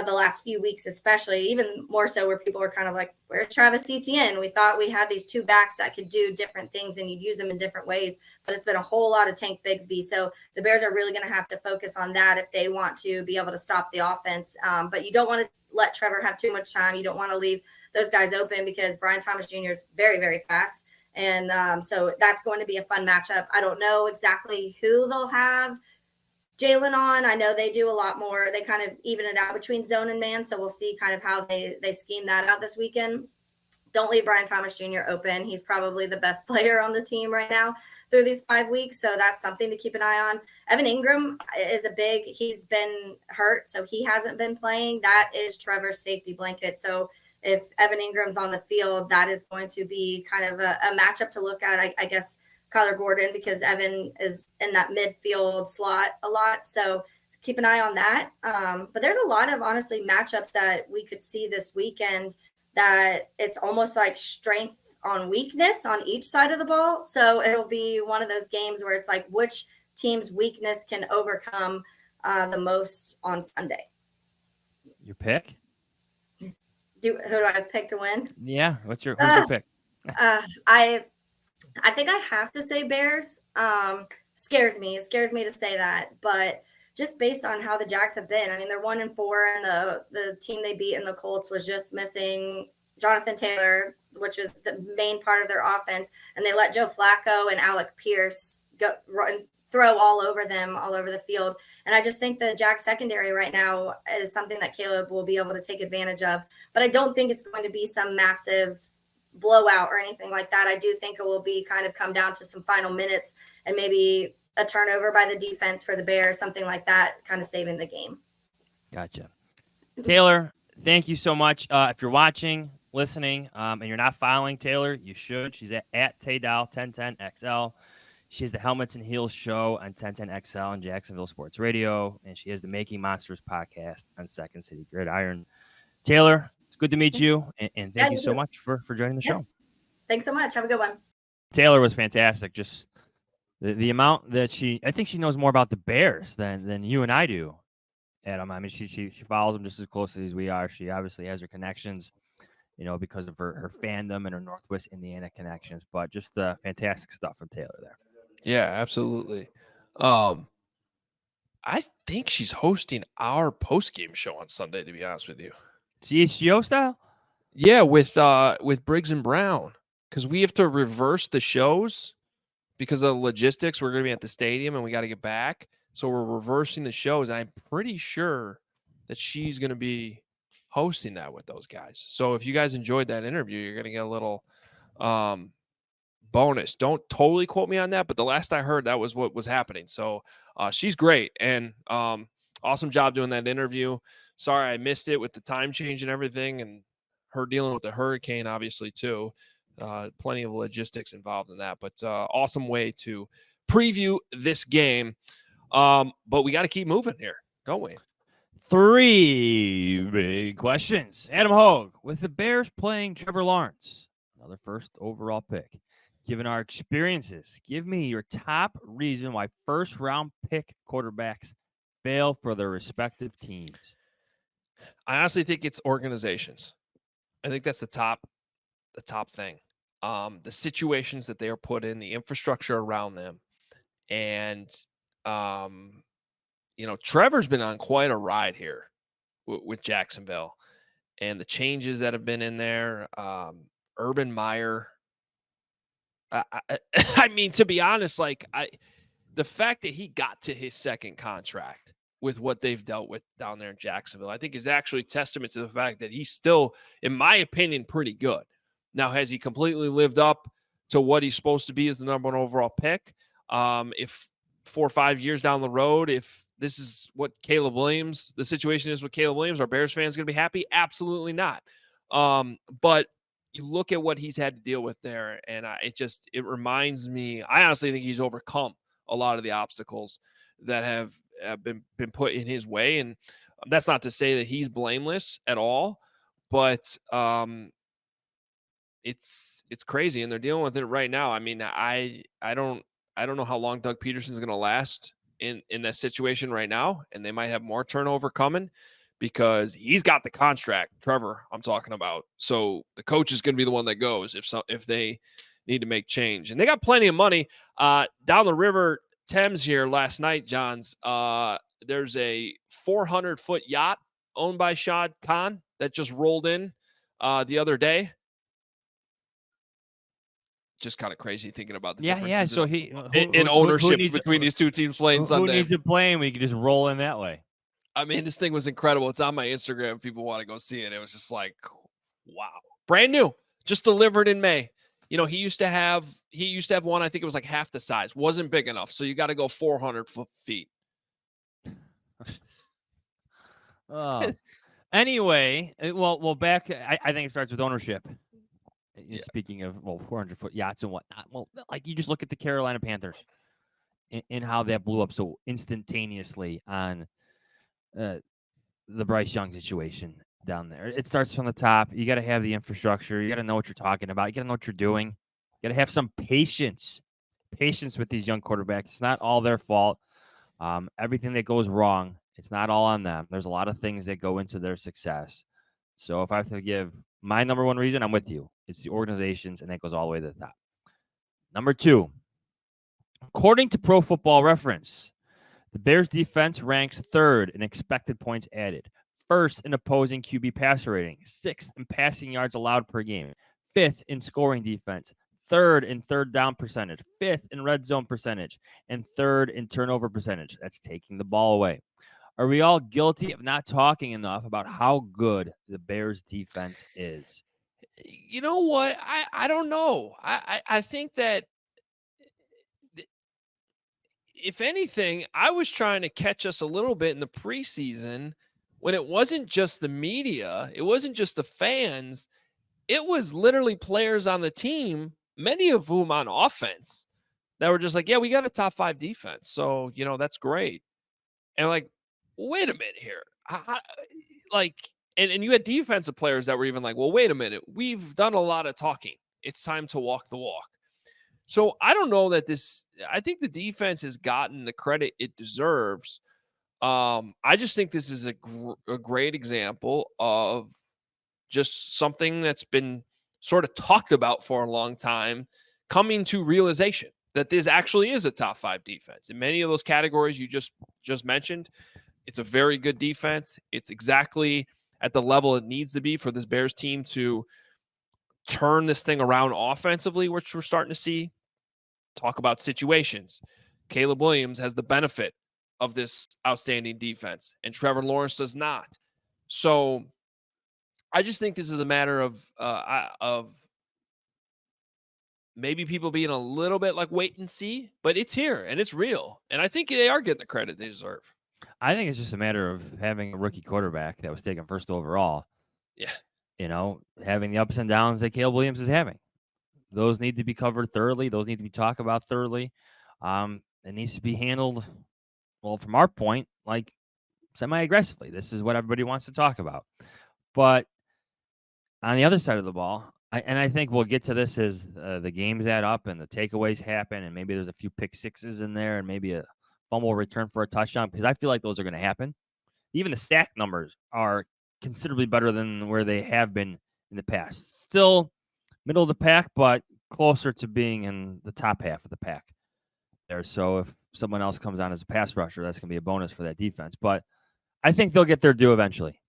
the last few weeks, especially, even more so, where people are kind of like, where's Travis Etienne? We thought we had these 2 backs that could do different things and you'd use them in different ways, but it's been a whole lot of Tank Bigsby. So the Bears are really going to have to focus on that if they want to be able to stop the offense. But you don't want to let Trevor have too much time. You don't want to leave those guys open, because Brian Thomas Jr. is very, very fast. And so that's going to be a fun matchup. I don't know exactly who they'll have Jalen on. I know they do a lot more. They kind of even it out between zone and man. So we'll see kind of how they scheme that out this weekend. Don't leave Brian Thomas Jr. open. He's probably the best player on the team right now through these 5 weeks. So that's something to keep an eye on. Evan Ingram is he's been hurt, so he hasn't been playing. That is Trevor's safety blanket. So if Evan Ingram's on the field, that is going to be kind of a matchup to look at, I guess, Kyler Gordon, because Evan is in that midfield slot a lot. So keep an eye on that. But there's a lot of, honestly, matchups that we could see this weekend that it's almost like strength on weakness on each side of the ball. So it'll be one of those games where it's like which team's weakness can overcome the most on Sunday. Your pick? Who do I pick to win? Yeah. Who's your pick? I think I have to say Bears. Scares me. It scares me to say that, but just based on how the Jags have been, I mean, they're 1-4, and the team they beat in the Colts was just missing Jonathan Taylor, which is the main part of their offense, and they let Joe Flacco and Alec Pierce throw all over the field. And I just think the Jags secondary right now is something that Caleb will be able to take advantage of, but I don't think it's going to be some massive blowout or anything like that. I do think it will be kind of come down to some final minutes and maybe a turnover by the defense for the Bears, something like that, kind of saving the game. Gotcha. Taylor, thank you so much. If you're watching, listening and you're not following Taylor, you should. She's at Taydal1010XL. She has the Helmets and Heels show on 1010XL and Jacksonville Sports Radio, and she has the Making Monsters podcast on Second City Gridiron. Taylor, it's good to meet you, and thank you so much for joining the show. Thanks so much. Have a good one. Taylor was fantastic. Just the amount that I think she knows more about the Bears than you and I do, Adam. I mean, she follows them just as closely as we are. She obviously has her connections, because of her fandom and her Northwest Indiana connections, but just fantastic stuff from Taylor there. Yeah, absolutely. I think she's hosting our post-game show on Sunday, to be honest with you. CHGO style? Yeah, with Briggs and Brown, because we have to reverse the shows because of logistics. We're going to be at the stadium and we got to get back. So we're reversing the shows. And I'm pretty sure that she's going to be hosting that with those guys. So if you guys enjoyed that interview, you're going to get a little bonus. Don't totally quote me on that, but the last I heard, that was what was happening. So she's great, and awesome job doing that interview. Sorry I missed it with the time change and everything, and her dealing with the hurricane, obviously, too. Plenty of logistics involved in that, but awesome way to preview this game. But we got to keep moving here, don't we? 3 big questions. Adam Hoge, with the Bears playing Trevor Lawrence, another first overall pick. Given our experiences, give me your top reason why first-round pick quarterbacks fail for their respective teams. I honestly think it's organizations. I think that's the top thing. The situations that they are put in, the infrastructure around them, and Trevor's been on quite a ride here with Jacksonville, and the changes that have been in there. Urban Meyer. I mean, to be honest, the fact that he got to his second contract with what they've dealt with down there in Jacksonville, I think is actually testament to the fact that he's still, in my opinion, pretty good. Now, has he completely lived up to what he's supposed to be as the number 1 overall pick? If 4 or 5 years down the road, if this is what the situation is with Caleb Williams, are Bears fans going to be happy? Absolutely not. But you look at what he's had to deal with there, and it reminds me, I honestly think he's overcome a lot of the obstacles that have been put in his way. And that's not to say that he's blameless at all, but it's crazy, and they're dealing with it right now. I mean, I don't know how long Doug Peterson's going to last in that situation right now, and they might have more turnover coming, because he's got the contract, Trevor, I'm talking about. So the coach is going to be the one that goes if they need to make change. And they got plenty of money. Down the river Thames here last night, Jahns, there's a 400-foot yacht owned by Shad Khan that just rolled in the other day. Just kind of crazy thinking about the differences So in ownerships between these two teams playing Sunday. Who needs a plane? We can just roll in that way. I mean, this thing was incredible. It's on my Instagram if people want to go see it. It was just like, wow. Brand new. Just delivered in May. He used to have one, I think it was like half the size. Wasn't big enough. So you got to go 400 feet. Oh. Anyway, well, back, I think it starts with ownership. Yeah. Speaking of 400-foot yachts and whatnot, you just look at the Carolina Panthers and how that blew up so instantaneously on the Bryce Young situation down there. It starts from the top. You got to have the infrastructure. You got to know what you're talking about. You got to know what you're doing. You got to have some patience with these young quarterbacks. It's not all their fault. Everything that goes wrong, it's not all on them. There's a lot of things that go into their success. So if I have to give my number 1 reason, I'm with you. It's the organizations, and that goes all the way to the top. Number 2, according to Pro Football Reference, the Bears defense ranks 3rd in expected points added, 1st in opposing QB passer rating, 6th in passing yards allowed per game, 5th in scoring defense, 3rd in third down percentage, 5th in red zone percentage, and 3rd in turnover percentage. That's taking the ball away. Are we all guilty of not talking enough about how good the Bears defense is? You know what? I don't know. I think that if anything, I was trying to catch us a little bit in the preseason when it wasn't just the media, it wasn't just the fans. it was literally players on the team, many of whom on offense, that were just like, yeah, we got a top 5 defense. So, that's great. And like, wait a minute here. And you had defensive players that were even like, well, wait a minute. We've done a lot of talking. It's time to walk the walk. So I don't know that I think the defense has gotten the credit it deserves. I just think this is a great example of just something that's been sort of talked about for a long time coming to realization that this actually is a top 5 defense. In many of those categories you just mentioned, it's a very good defense. It's exactly at the level it needs to be for this Bears team to turn this thing around offensively, which we're starting to see. Talk about situations. Caleb Williams has the benefit of this outstanding defense, and Trevor Lawrence does not. So I just think this is a matter of maybe people being a little bit like wait and see, but it's here and it's real. And I think they are getting the credit they deserve. I think it's just a matter of having a rookie quarterback that was taken first overall. Yeah. Having the ups and downs that Caleb Williams is having. Those need to be covered thoroughly. Those need to be talked about thoroughly. It needs to be handled, well, from our point, like semi-aggressively. This is what everybody wants to talk about. But on the other side of the ball, I think we'll get to this as the games add up and the takeaways happen, and maybe there's a few pick sixes in there and maybe a fumble return for a touchdown, because I feel like those are going to happen. Even the sack numbers are considerably better than where they have been in the past. Still middle of the pack, but closer to being in the top half of the pack there. So if someone else comes on as a pass rusher, that's going to be a bonus for that defense. But I think they'll get their due eventually.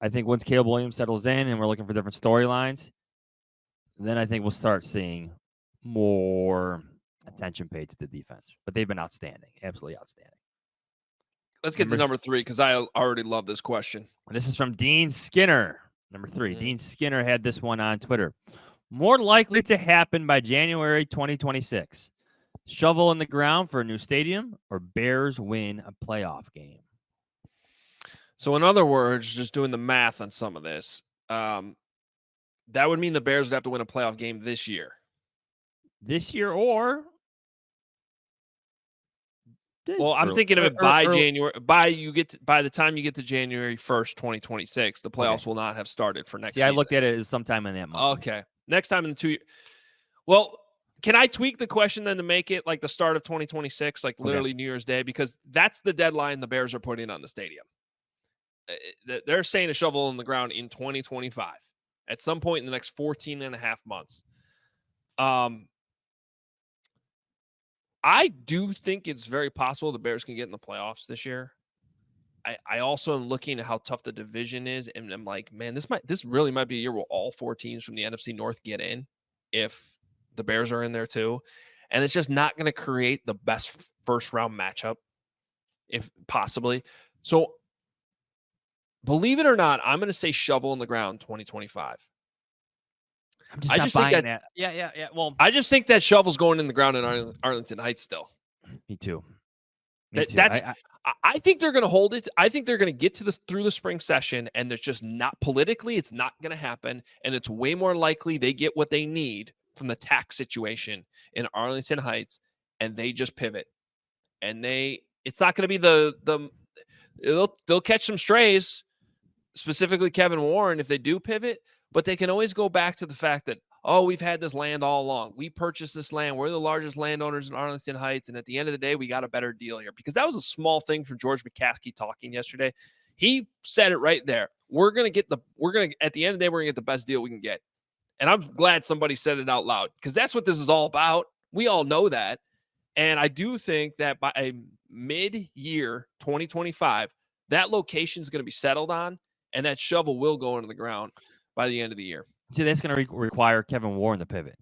I think once Caleb Williams settles in and we're looking for different storylines, then I think we'll start seeing more attention paid to the defense. But they've been outstanding, absolutely outstanding. Let's get to number 3, because I already love this question. This is from Dean Skinner. Number 3. Mm-hmm. Dean Skinner had this one on Twitter. More likely to happen by January 2026. Shovel in the ground for a new stadium, or Bears win a playoff game? So in other words, just doing the math on some of this, that would mean the Bears would have to win a playoff game this year. This year, or... Well, I'm thinking of it by January. By the time you get to January 1st, 2026, the playoffs will not have started for next season. I looked at it as sometime in that month. Okay. Next time in the 2 years. Well, can I tweak the question then to make it like the start of 2026, like literally New Year's Day? Because that's the deadline the Bears are putting on the stadium. They're saying a shovel in the ground in 2025 at some point in the next 14 and a half months. I do think it's very possible the Bears can get in the playoffs this year. I also am looking at how tough the division is, and I'm like, man, this really might be a year where all 4 teams from the NFC North get in if the Bears are in there too. And it's just not going to create the best first round matchup, if possibly. So believe it or not, I'm going to say shovel in the ground 2025. I just think that. Yeah. Well, I just think that shovel's going in the ground in Arlington Heights still. Me too. I think they're going to hold it. I think they're going to get to this through the spring session, and there's just not politically, it's not going to happen. And it's way more likely they get what they need from the tax situation in Arlington Heights, and they just pivot. And it's not going to be they'll catch some strays, specifically Kevin Warren, if they do pivot, but they can always go back to the fact that, we've had this land all along. We purchased this land. We're the largest landowners in Arlington Heights. And at the end of the day, we got a better deal here, because that was a small thing from George McCaskey talking yesterday. He said it right there. At the end of the day, we're going to get the best deal we can get. And I'm glad somebody said it out loud, because that's what this is all about. We all know that. And I do think that by a mid-year 2025, that location is going to be settled on, and that shovel will go into the ground by the end of the year. See, that's going to require Kevin Warren to pivot,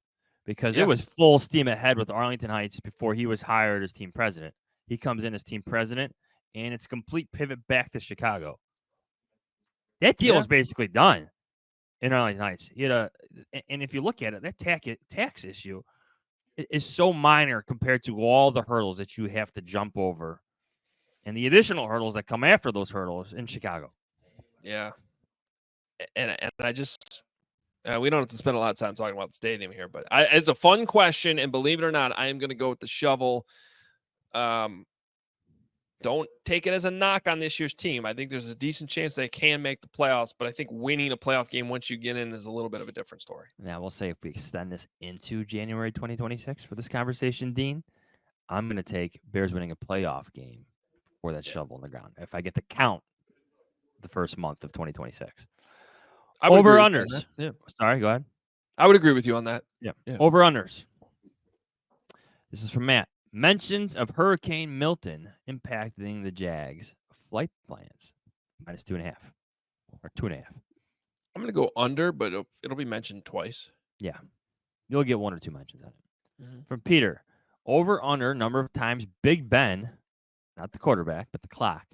because it was full steam ahead with Arlington Heights before he was hired as team president. He comes in as team president, and it's complete pivot back to Chicago. That deal was basically done in Arlington Heights. And if you look at it, that tax issue is so minor compared to all the hurdles that you have to jump over and the additional hurdles that come after those hurdles in Chicago. Yeah. And I just... We don't have to spend a lot of time talking about the stadium here, but it's a fun question, and believe it or not, I am going to go with the shovel. Don't take it as a knock on this year's team. I think there's a decent chance they can make the playoffs, but I think winning a playoff game once you get in is a little bit of a different story. Now, we'll say if we extend this into January 2026 for this conversation, Dean, I'm going to take Bears winning a playoff game for that shovel in the ground. If I get to count the first month of 2026. Over-unders. Yeah. Sorry, go ahead. I would agree with you on that. Yeah. Over-unders. This is from Matt. Mentions of Hurricane Milton impacting the Jags flight plans. -2.5 or 2.5. I'm going to go under, but it'll be mentioned twice. Yeah. You'll get 1 or 2 mentions on it. Mm-hmm. From Peter. Over-under number of times Big Ben, not the quarterback, but the clock,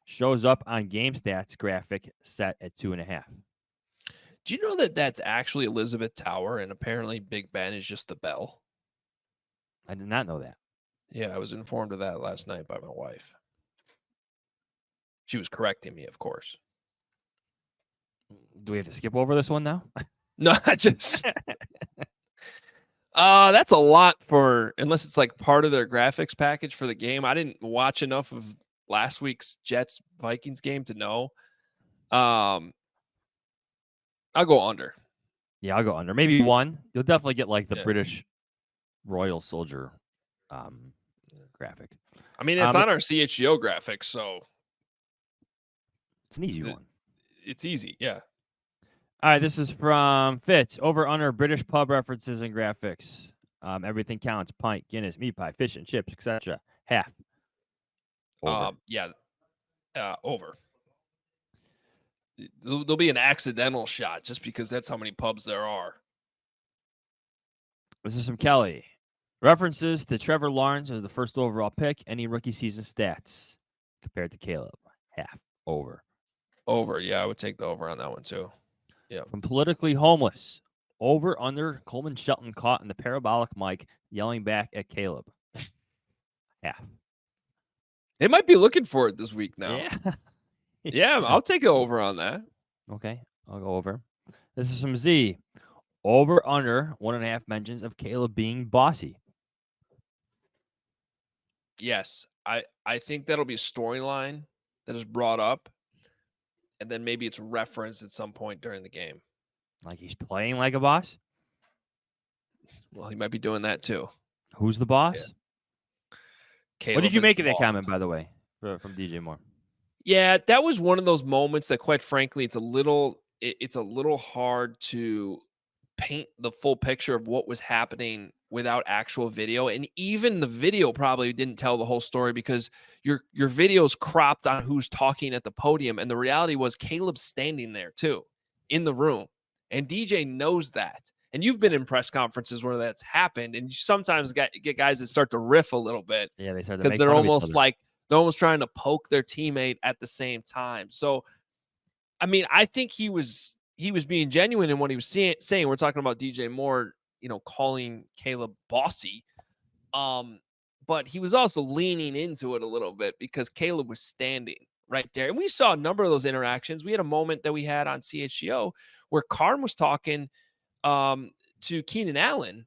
shows up on game stats graphic set at 2.5. Do you know that that's actually Elizabeth Tower, and apparently Big Ben is just the bell? I did not know that. Yeah, I was informed of that last night by my wife. She was correcting me, of course. Do we have to skip over this one now? No, I just... that's a lot for, unless it's like part of their graphics package for the game. I didn't watch enough of last week's Jets-Vikings game to know. I'll go under. Yeah, I'll go under. Maybe 1. You'll definitely get like the British Royal Soldier graphic. I mean, it's on our CHGO graphics, so it's an easy one. It's easy, yeah. All right, this is from Fitz. Over under British pub references and graphics. Everything counts: pint, Guinness, meat pie, fish and chips, etc. Half. Over. Over. There'll be an accidental shot just because that's how many pubs there are. This is from Kelly. References to Trevor Lawrence as the first overall pick. Any rookie season stats compared to Caleb. Half. Over. Over. Yeah, I would take the over on that one too. Yeah. From Politically Homeless. Over under Coleman Shelton caught in the parabolic mic yelling back at Caleb. Half. They might be looking for it this week now. Yeah. Yeah, I'll take it over on that. Okay, I'll go over. This is from Z. Over under 1.5 mentions of Caleb being bossy. Yes, I think that'll be a storyline that is brought up, and then maybe it's referenced at some point during the game. Like he's playing like a boss? Well, he might be doing that too. Who's the boss? Yeah. What did you make of that comment, by the way, from DJ Moore? Yeah, that was one of those moments that, quite frankly, it's a little hard to paint the full picture of what was happening without actual video. And even the video probably didn't tell the whole story because your video's cropped on who's talking at the podium. And the reality was Caleb's standing there too in the room. And DJ knows that. And you've been in press conferences where that's happened. And you sometimes get guys that start to riff a little bit. Yeah, they start to because they're almost like they're almost trying to poke their teammate at the same time. So, I mean, I think he was being genuine in what he was saying. We're talking about DJ Moore, calling Caleb bossy. But he was also leaning into it a little bit because Caleb was standing right there. And we saw a number of those interactions. We had a moment that we had on CHGO where Karm was talking to Keenan Allen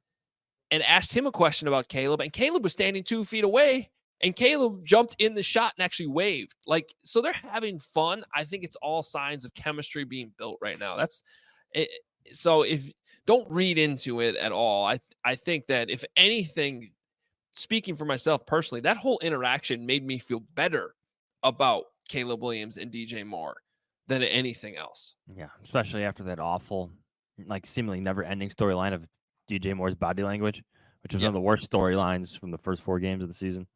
and asked him a question about Caleb. And Caleb was standing 2 feet away. And Caleb jumped in the shot and actually waved. So they're having fun. I think it's all signs of chemistry being built right now. That's it. So don't read into it at all. I think that if anything, speaking for myself personally, that whole interaction made me feel better about Caleb Williams and DJ Moore than anything else. Yeah, especially after that awful, seemingly never-ending storyline of DJ Moore's body language, which was one of the worst storylines from the first 4 games of the season.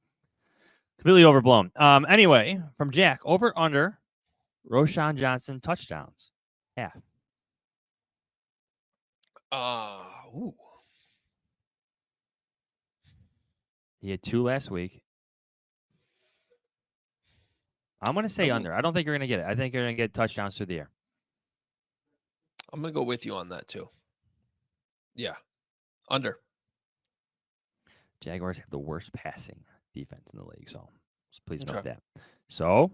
Completely overblown. Anyway, from Jack, over under Roschon Johnson touchdowns. Half. Ooh. He had 2 last week. I'm going to say under. I don't think you're going to get it. I think you're going to get touchdowns through the air. I'm going to go with you on that too. Yeah. Under. Jaguars have the worst passing defense in the league, so please note that. So,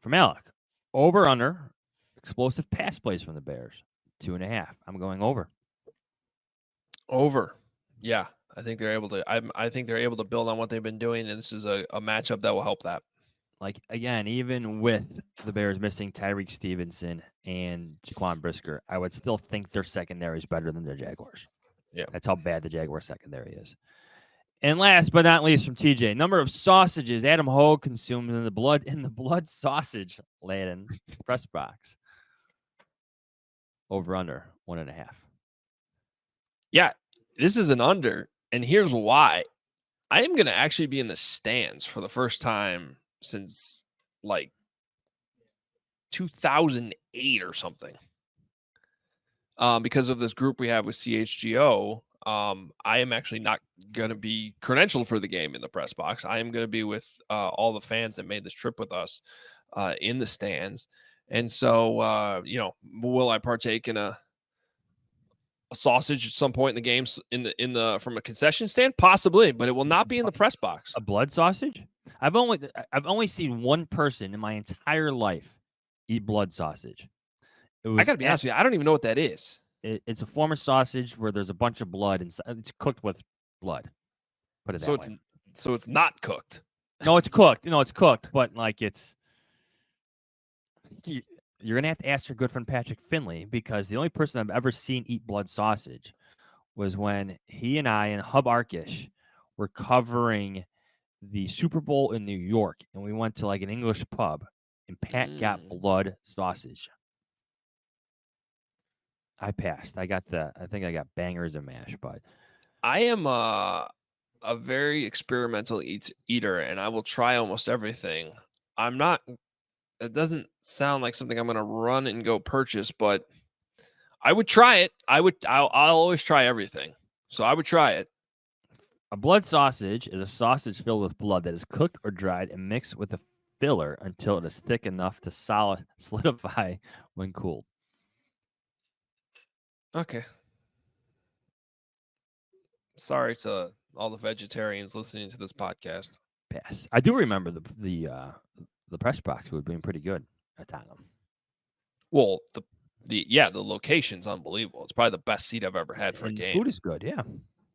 from Alec, over under explosive pass plays from the Bears. 2.5. I'm going over. Over. Yeah, I think they're able to. I think they're able to build on what they've been doing, and this is a matchup that will help that. Like, again, even with the Bears missing Tyreek Stevenson and Jaquan Brisker, I would still think their secondary is better than their Jaguars. Yeah. That's how bad the Jaguars secondary is. And last but not least from TJ, number of sausages Adam Hoge consumed in the blood sausage laden press box. Over under 1.5. Yeah, this is an under, and here's why. I am going to actually be in the stands for the first time since like 2008 or something. Because of this group we have with CHGO, I am actually not going to be credentialed for the game in the press box. I am going to be with all the fans that made this trip with us in the stands. And so, will I partake in a sausage at some point in the game from a concession stand? Possibly, but it will not be in the press box. A blood sausage? I've only seen one person in my entire life eat blood sausage. I gotta be honest with you, I don't even know what that is. It's a form of sausage where there's a bunch of blood inside. It's cooked with blood. Put it that way. So it's not cooked. No, it's cooked. No, it's cooked, but like you're gonna have to ask your good friend Patrick Finley, because the only person I've ever seen eat blood sausage was when he and I and Hub Arkish were covering the Super Bowl in New York, and we went to like an English pub, and Pat got blood sausage. I passed. I think I got bangers and mash, but I am a very experimental eater, and I will try almost everything. I'm not. It doesn't sound like something I'm going to run and go purchase, but I would try it. I'll always try everything, so I would try it. A blood sausage is a sausage filled with blood that is cooked or dried and mixed with a filler until it is thick enough to solidify when cooled. Okay. Sorry to all the vegetarians listening to this podcast. Pass. I do remember the press box would have been pretty good at Tottenham. Well, the location's unbelievable. It's probably the best seat I've ever had for a game. Food is good, yeah.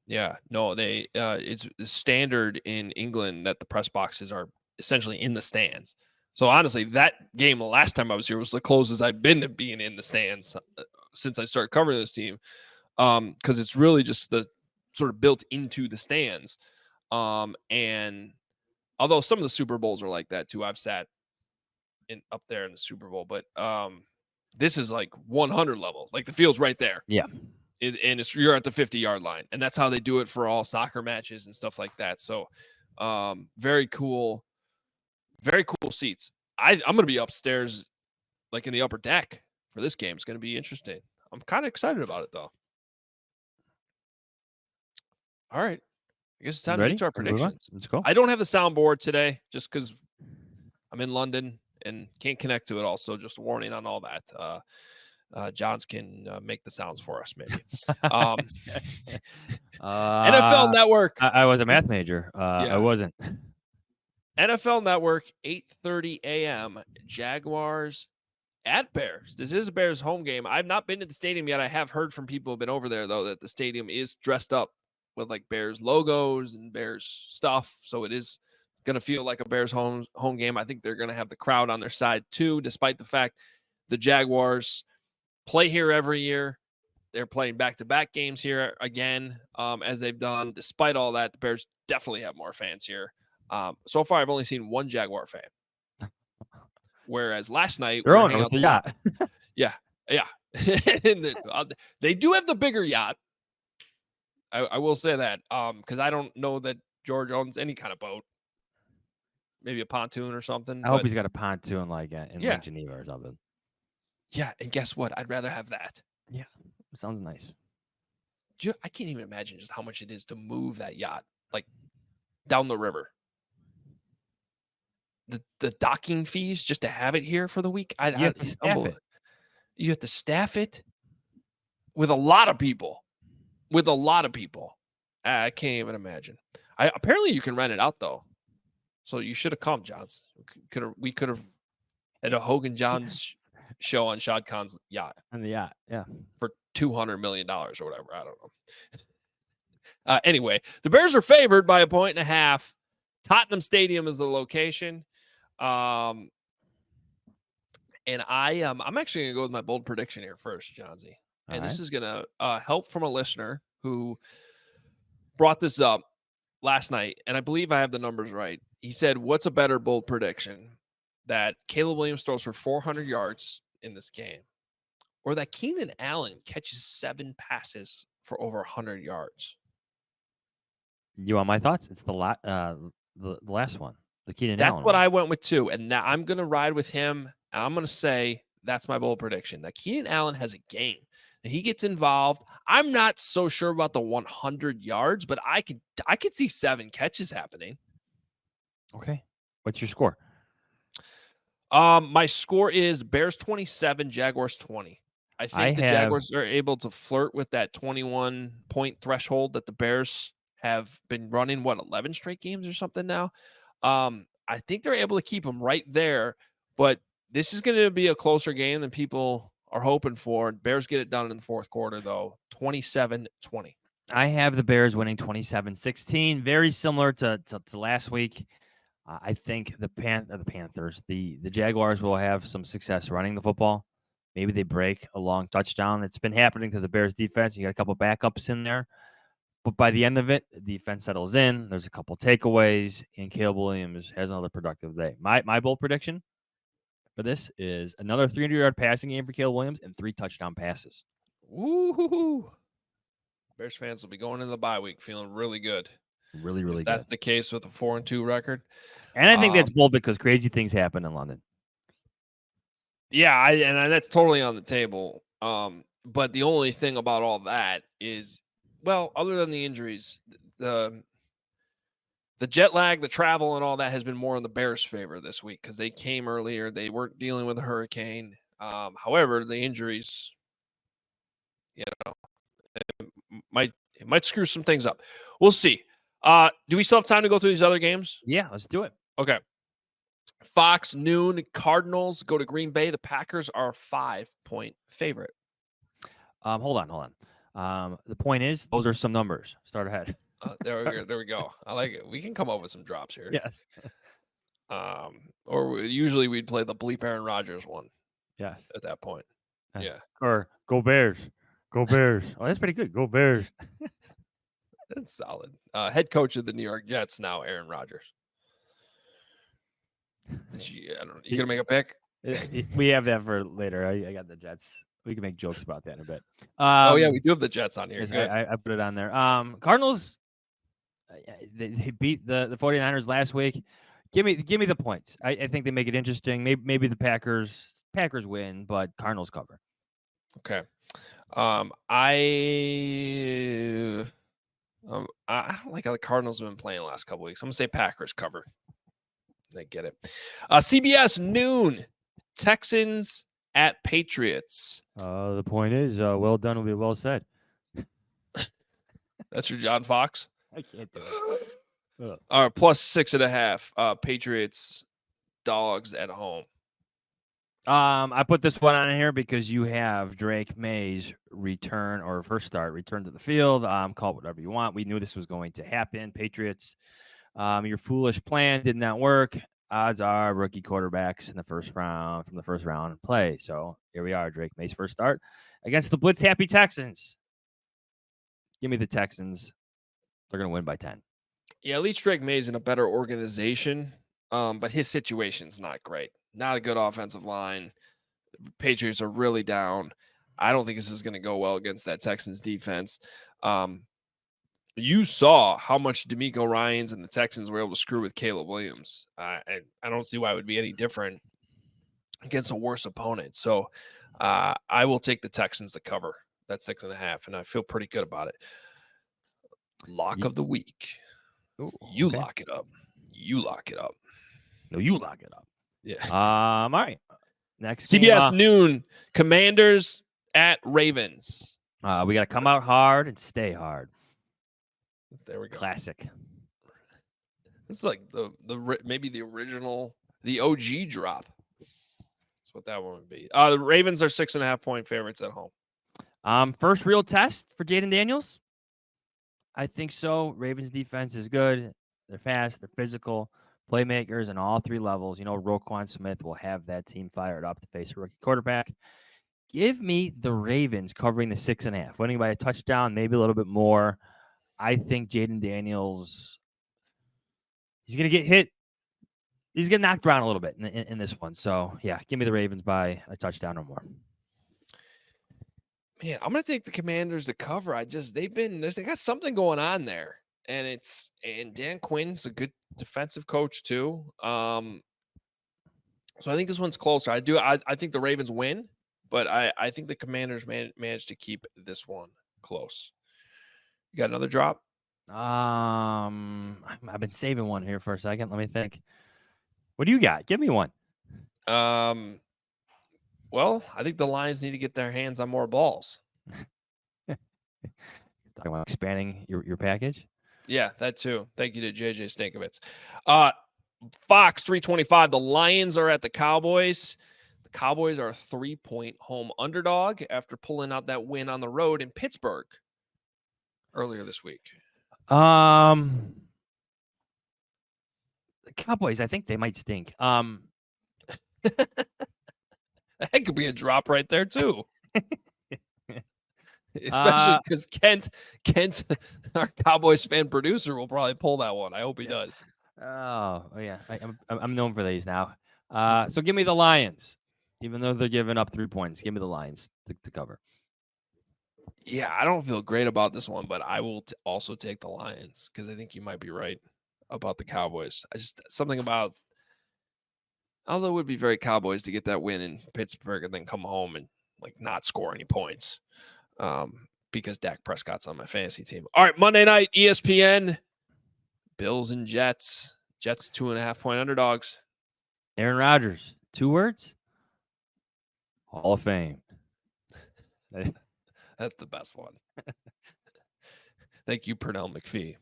Yeah, no, it's standard in England that the press boxes are essentially in the stands. So honestly, that game the last time I was here was the closest I've been to being in the stands since I started covering this team, because it's really just the sort of built into the stands. And although some of the Super Bowls are like that too, I've sat up there in the Super Bowl, but this is like 100 level, like the field's right there. Yeah. And you're at the 50-yard line, and that's how they do it for all soccer matches and stuff like that. So very cool seats. I'm going to be upstairs, like in the upper deck for this game. It's going to be interesting. I'm kind of excited about it, though. All right. I guess it's time to get to our predictions. Let's go. I don't have the soundboard today just because I'm in London and can't connect to it. Also, just a warning on all that. Jahns can make the sounds for us, maybe. NFL Network. I was a math major. Yeah. I wasn't. NFL Network, 8:30 a.m. Jaguars at Bears. This is a Bears home game. I've not been to the stadium yet. I have heard from people who've been over there, though, that the stadium is dressed up with like Bears logos and Bears stuff. So it is going to feel like a Bears home game. I think they're going to have the crowd on their side, too, despite the fact the Jaguars play here every year. They're playing back-to-back games here again, as they've done. Despite all that, the Bears definitely have more fans here. So far, I've only seen one Jaguar fan. Whereas last night, they're on with the yacht. Yeah. They do have the bigger yacht. I will say that, because I don't know that George owns any kind of boat. Maybe a pontoon or something. I hope he's got a pontoon like in Lake Geneva or something. Yeah, and guess what? I'd rather have that. Yeah, sounds nice. I can't even imagine just how much it is to move that yacht, like, down the river. The docking fees just to have it here for the week. You have to staff it. You have to staff it with a lot of people. I can't even imagine. Apparently you can rent it out though. So you should have come, Jahns. We could have at a Hoge and Jahns show on Shad Khan's yacht And yeah. for $200 million or whatever. I don't know. Anyway, the Bears are favored by 1.5. Tottenham Stadium is the location. And I'm actually going to go with my bold prediction here first, Johnsy. And this is going to help from a listener who brought this up last night. And I believe I have the numbers right. He said, what's a better bold prediction? That Caleb Williams throws for 400 yards in this game, or that Keenan Allen catches 7 passes for over 100 yards? You want my thoughts? It's the last one, the Keenan Allen. That's what one. I went with too. And now I'm going to ride with him. I'm going to say that's my bold prediction, that Keenan Allen has a game. And he gets involved. I'm not so sure about the 100 yards, but I could see 7 catches happening. Okay. What's your score? My score is Bears 27, Jaguars 20. I think the Jaguars are able to flirt with that 21-point threshold that the Bears have been running, 11 straight games or something now. I think they're able to keep them right there, but this is going to be a closer game than people are hoping for. Bears get it done in the fourth quarter, though, 27-20. I have the Bears winning 27-16, very similar to last week. I think the Panthers, the Jaguars will have some success running the football. Maybe they break a long touchdown. It's been happening to the Bears defense. You got a couple backups in there. But by the end of it, the defense settles in. There's a couple takeaways, and Caleb Williams has another productive day. My bold prediction for this is another 300-yard passing game for Caleb Williams and 3 touchdown passes. Woo-hoo-hoo. Bears fans will be going into the bye week feeling really good. Really good. That's the case with a 4-2 record. And I think that's bold because crazy things happen in London. Yeah, and that's totally on the table. But the only thing about all that is, well, other than the injuries, the jet lag, the travel, and all that has been more in the Bears' favor this week because they came earlier. They weren't dealing with a hurricane. However, the injuries, it might screw some things up. We'll see. Do we still have time to go through these other games? Yeah, let's do it. Okay. Fox, noon, Cardinals go to Green Bay. The Packers are a 5-point favorite. Hold on. The point is, those are some numbers. Start ahead. There we go. I like it. We can come up with some drops here. Yes. Or usually we'd play the bleep Aaron Rodgers one. Yes. At that point. Yeah. Or go Bears. Go Bears. Oh, that's pretty good. Go Bears. That's solid. Head coach of the New York Jets now, Aaron Rodgers. You gonna make a pick? We have that for later. I got the Jets. We can make jokes about that in a bit. Oh yeah, we do have the Jets on here. I put it on there. Cardinals. They beat the 49ers last week. Give me the points. I think they make it interesting. Maybe the Packers win, but Cardinals cover. Okay. I don't like how the Cardinals have been playing the last couple weeks. I'm gonna say Packers cover. They get it. CBS noon. Texans at Patriots. The point is, well done will be well said. That's your John Fox? I can't do it. Plus 6.5. Patriots dogs at home. I put this one on here because you have Drake May's return to the field. Call it whatever you want. We knew this was going to happen. Patriots, your foolish plan did not work. Odds are rookie quarterbacks from the first round play. So here we are, Drake May's first start against the blitz happy Texans. Give me the Texans. They're going to win by 10. Yeah, at least Drake May's in a better organization, but his situation's not great. Not a good offensive line. Patriots are really down. I don't think this is going to go well against that Texans defense. You saw how much DeMeco Ryans and the Texans were able to screw with Caleb Williams. I don't see why it would be any different against a worse opponent. So I will take the Texans to cover that 6.5, and I feel pretty good about it. Lock of the week. Ooh, you lock it up. You lock it up. No, you lock it up. Yeah. All right. Next CBS game, noon. Commanders at Ravens. We got to come out hard and stay hard. There we go. Classic. It's like maybe the original, the OG drop. That's what that one would be. The Ravens are 6.5-point favorites at home. First real test for Jaden Daniels. I think so. Ravens defense is good. They're fast. They're physical. Playmakers on all three levels. Roquan Smith will have that team fired up to face a rookie quarterback. Give me the Ravens covering the 6.5, winning by a touchdown, maybe a little bit more. I think Jaden Daniels, he's going to get hit. He's getting knocked around a little bit in this one. So, yeah, give me the Ravens by a touchdown or more. Man, I'm going to take the Commanders to cover. They got something going on there. And Dan Quinn's a good defensive coach too. So I think this one's closer. I think the Ravens win, but I think the Commanders managed to keep this one close. You got another drop? I've been saving one here for a second. Let me think. What do you got? Give me one. Well, I think the Lions need to get their hands on more balls. Talking about expanding your package. Yeah, that too. Thank you to JJ Stankovitz. Fox 325. The Lions are at the Cowboys. The Cowboys are a 3-point home underdog after pulling out that win on the road in Pittsburgh earlier this week. The Cowboys, I think they might stink. That could be a drop right there too. Especially because Kent, our Cowboys fan producer, will probably pull that one. I hope he does. Oh yeah, I'm known for these now. So give me the Lions, even though they're giving up 3 points. Give me the Lions to cover. Yeah, I don't feel great about this one, but I will also take the Lions because I think you might be right about the Cowboys. Something about, although it would be very Cowboys to get that win in Pittsburgh and then come home and not score any points. Because Dak Prescott's on my fantasy team. All right, Monday night, ESPN, Bills and Jets. Jets 2.5-point underdogs. Aaron Rodgers, 2 words. Hall of Fame. That's the best one. Thank you, Pernell McPhee.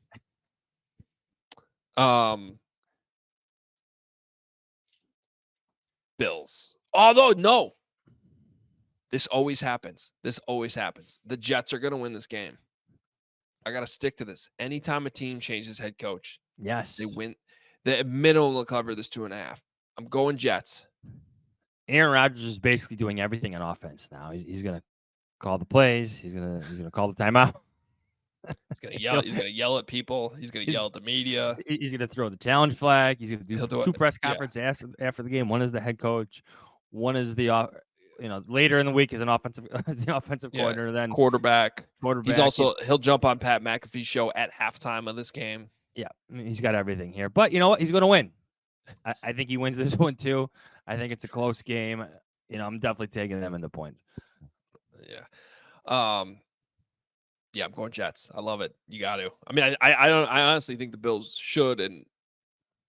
Bills. Although, no. This always happens. The Jets are going to win this game. I got to stick to this. Anytime a team changes head coach, yes, they win. The minimum will cover this 2.5. I'm going Jets. Aaron Rodgers is basically doing everything on offense now. He's going to call the plays. He's going to call the timeout. He's going to yell. He's going to yell at people. He's going to yell at the media. He's going to throw the challenge flag. He's going to do 2 press conferences after the game. One is the head coach. One is the later in the week is an offensive coordinator, then quarterback. He'll jump on Pat McAfee's show at halftime of this game. Yeah, he's got everything here. But you know what? He's going to win. I think he wins this one too. I think it's a close game. I'm definitely taking them in the points. Yeah. Yeah, I'm going Jets. I love it. You got to. I mean, I honestly think the Bills should, and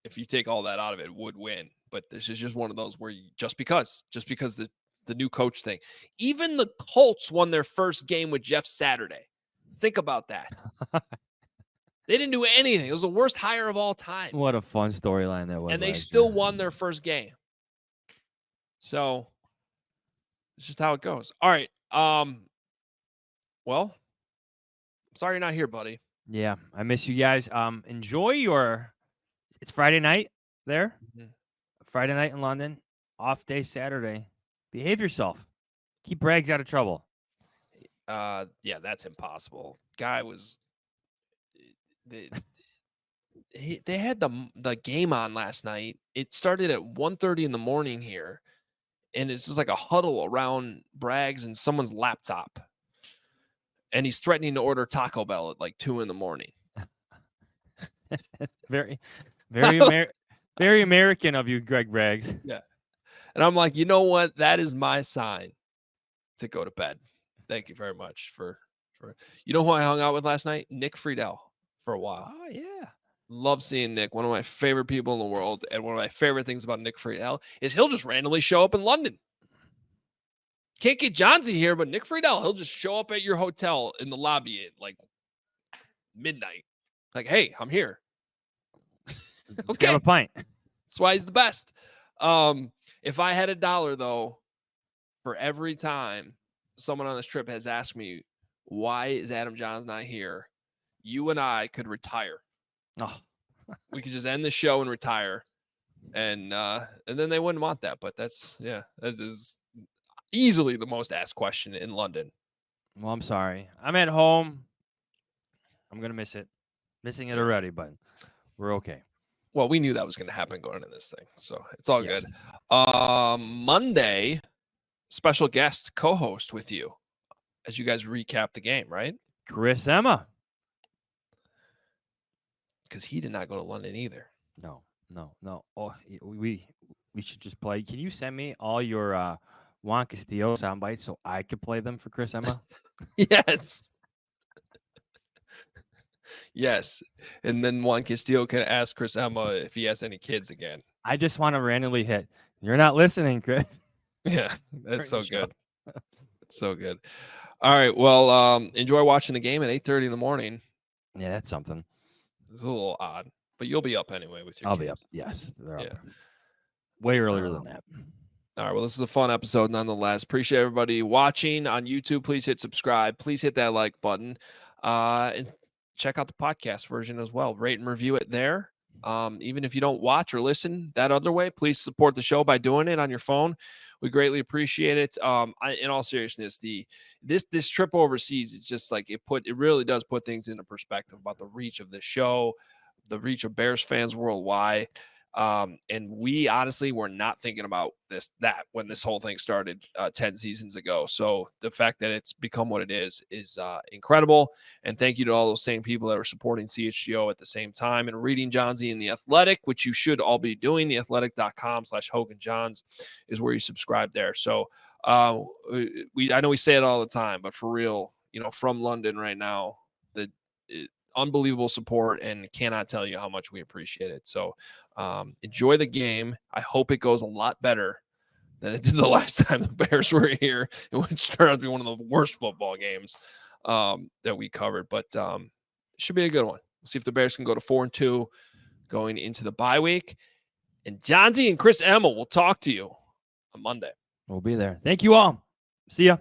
if you take all that out of it, would win. But this is just one of those where just because the new coach thing. Even the Colts won their first game with Jeff Saturday. Think about that. They didn't do anything. It was the worst hire of all time. What a fun storyline that was. And they still won their first game. So it's just how it goes. All right. Well, I'm sorry you're not here, buddy. Yeah, I miss you guys. Enjoy it's Friday night there. Mm-hmm. Friday night in London. Off day Saturday. Behave yourself. Keep Braggs out of trouble. Yeah, that's impossible. Guy was they had the game on last night. It started at 1:30 in the morning here, and it's just like a huddle around Braggs and someone's laptop. And he's threatening to order Taco Bell at 2 in the morning. very, very, very American of you, Greg Braggs. Yeah. And I'm like, you know what? That is my sign to go to bed. Thank you very much for you know who I hung out with last night? Nick Friedel for a while. Oh, yeah. Love seeing Nick. One of my favorite people in the world. And one of my favorite things about Nick Friedel is he'll just randomly show up in London. Can't get Jahns here, but Nick Friedel, he'll just show up at your hotel in the lobby at midnight. Hey, I'm here. Okay. Have a pint. That's why he's the best. If I had $1, though, for every time someone on this trip has asked me, why is Adam Jahns not here? You and I could retire. Oh, We could just end the show and retire. And then they wouldn't want that. But that is easily the most asked question in London. well, I'm sorry. I'm at home. I'm going to miss it. Missing it already, but we're okay. Well, we knew that was going to happen going into this thing. So it's all Yes. good. Monday, special guest co-host with you as you guys recap the game, right? Chris Emma. Because he did not go to London either. No. Oh, we should just play. Can you send me all your Juan Castillo sound bites so I could play them for Chris Emma? Yes. Yes. And then Juan Castillo can ask Chris Emma if he has any kids again. I just want to randomly hit. You're not listening, Chris. Yeah, that's so During the show. good. It's so good. All right. Well, enjoy watching the game at 8:30 in the morning. Yeah, that's something. It's a little odd, but you'll be up anyway with your I'll kids. be up. Yes, they're Yeah. up. Way earlier than that. All right. Well, this is a fun episode nonetheless. Appreciate everybody watching on YouTube. Please hit subscribe. Please hit that like button. And check out the podcast version as well. Rate and review it there. Even if you don't watch or listen that other way, please support the show by doing it on your phone. We greatly appreciate it. In all seriousness, this trip overseas, it's just like it really does put things into perspective about the reach of this show, the reach of Bears fans worldwide. And we honestly were not thinking about that when this whole thing started 10 seasons ago. So the fact that it's become what it is incredible. And thank you to all those same people that are supporting CHGO at the same time and reading Johnsy in The Athletic, which you should all be doing. theathletic.com/HoganJahns is where you subscribe there. So I know we say it all the time, but for real, from London right now, unbelievable support, and cannot tell you how much we appreciate it. So enjoy the game. I hope it goes a lot better than it did the last time the Bears were here, which turned out to be one of the worst football games that we covered. But it should be a good one. We'll see if the Bears can go to 4-2 going into the bye week. And Johnsy and Chris Emma will talk to you on Monday. We'll be there. Thank you all. See ya.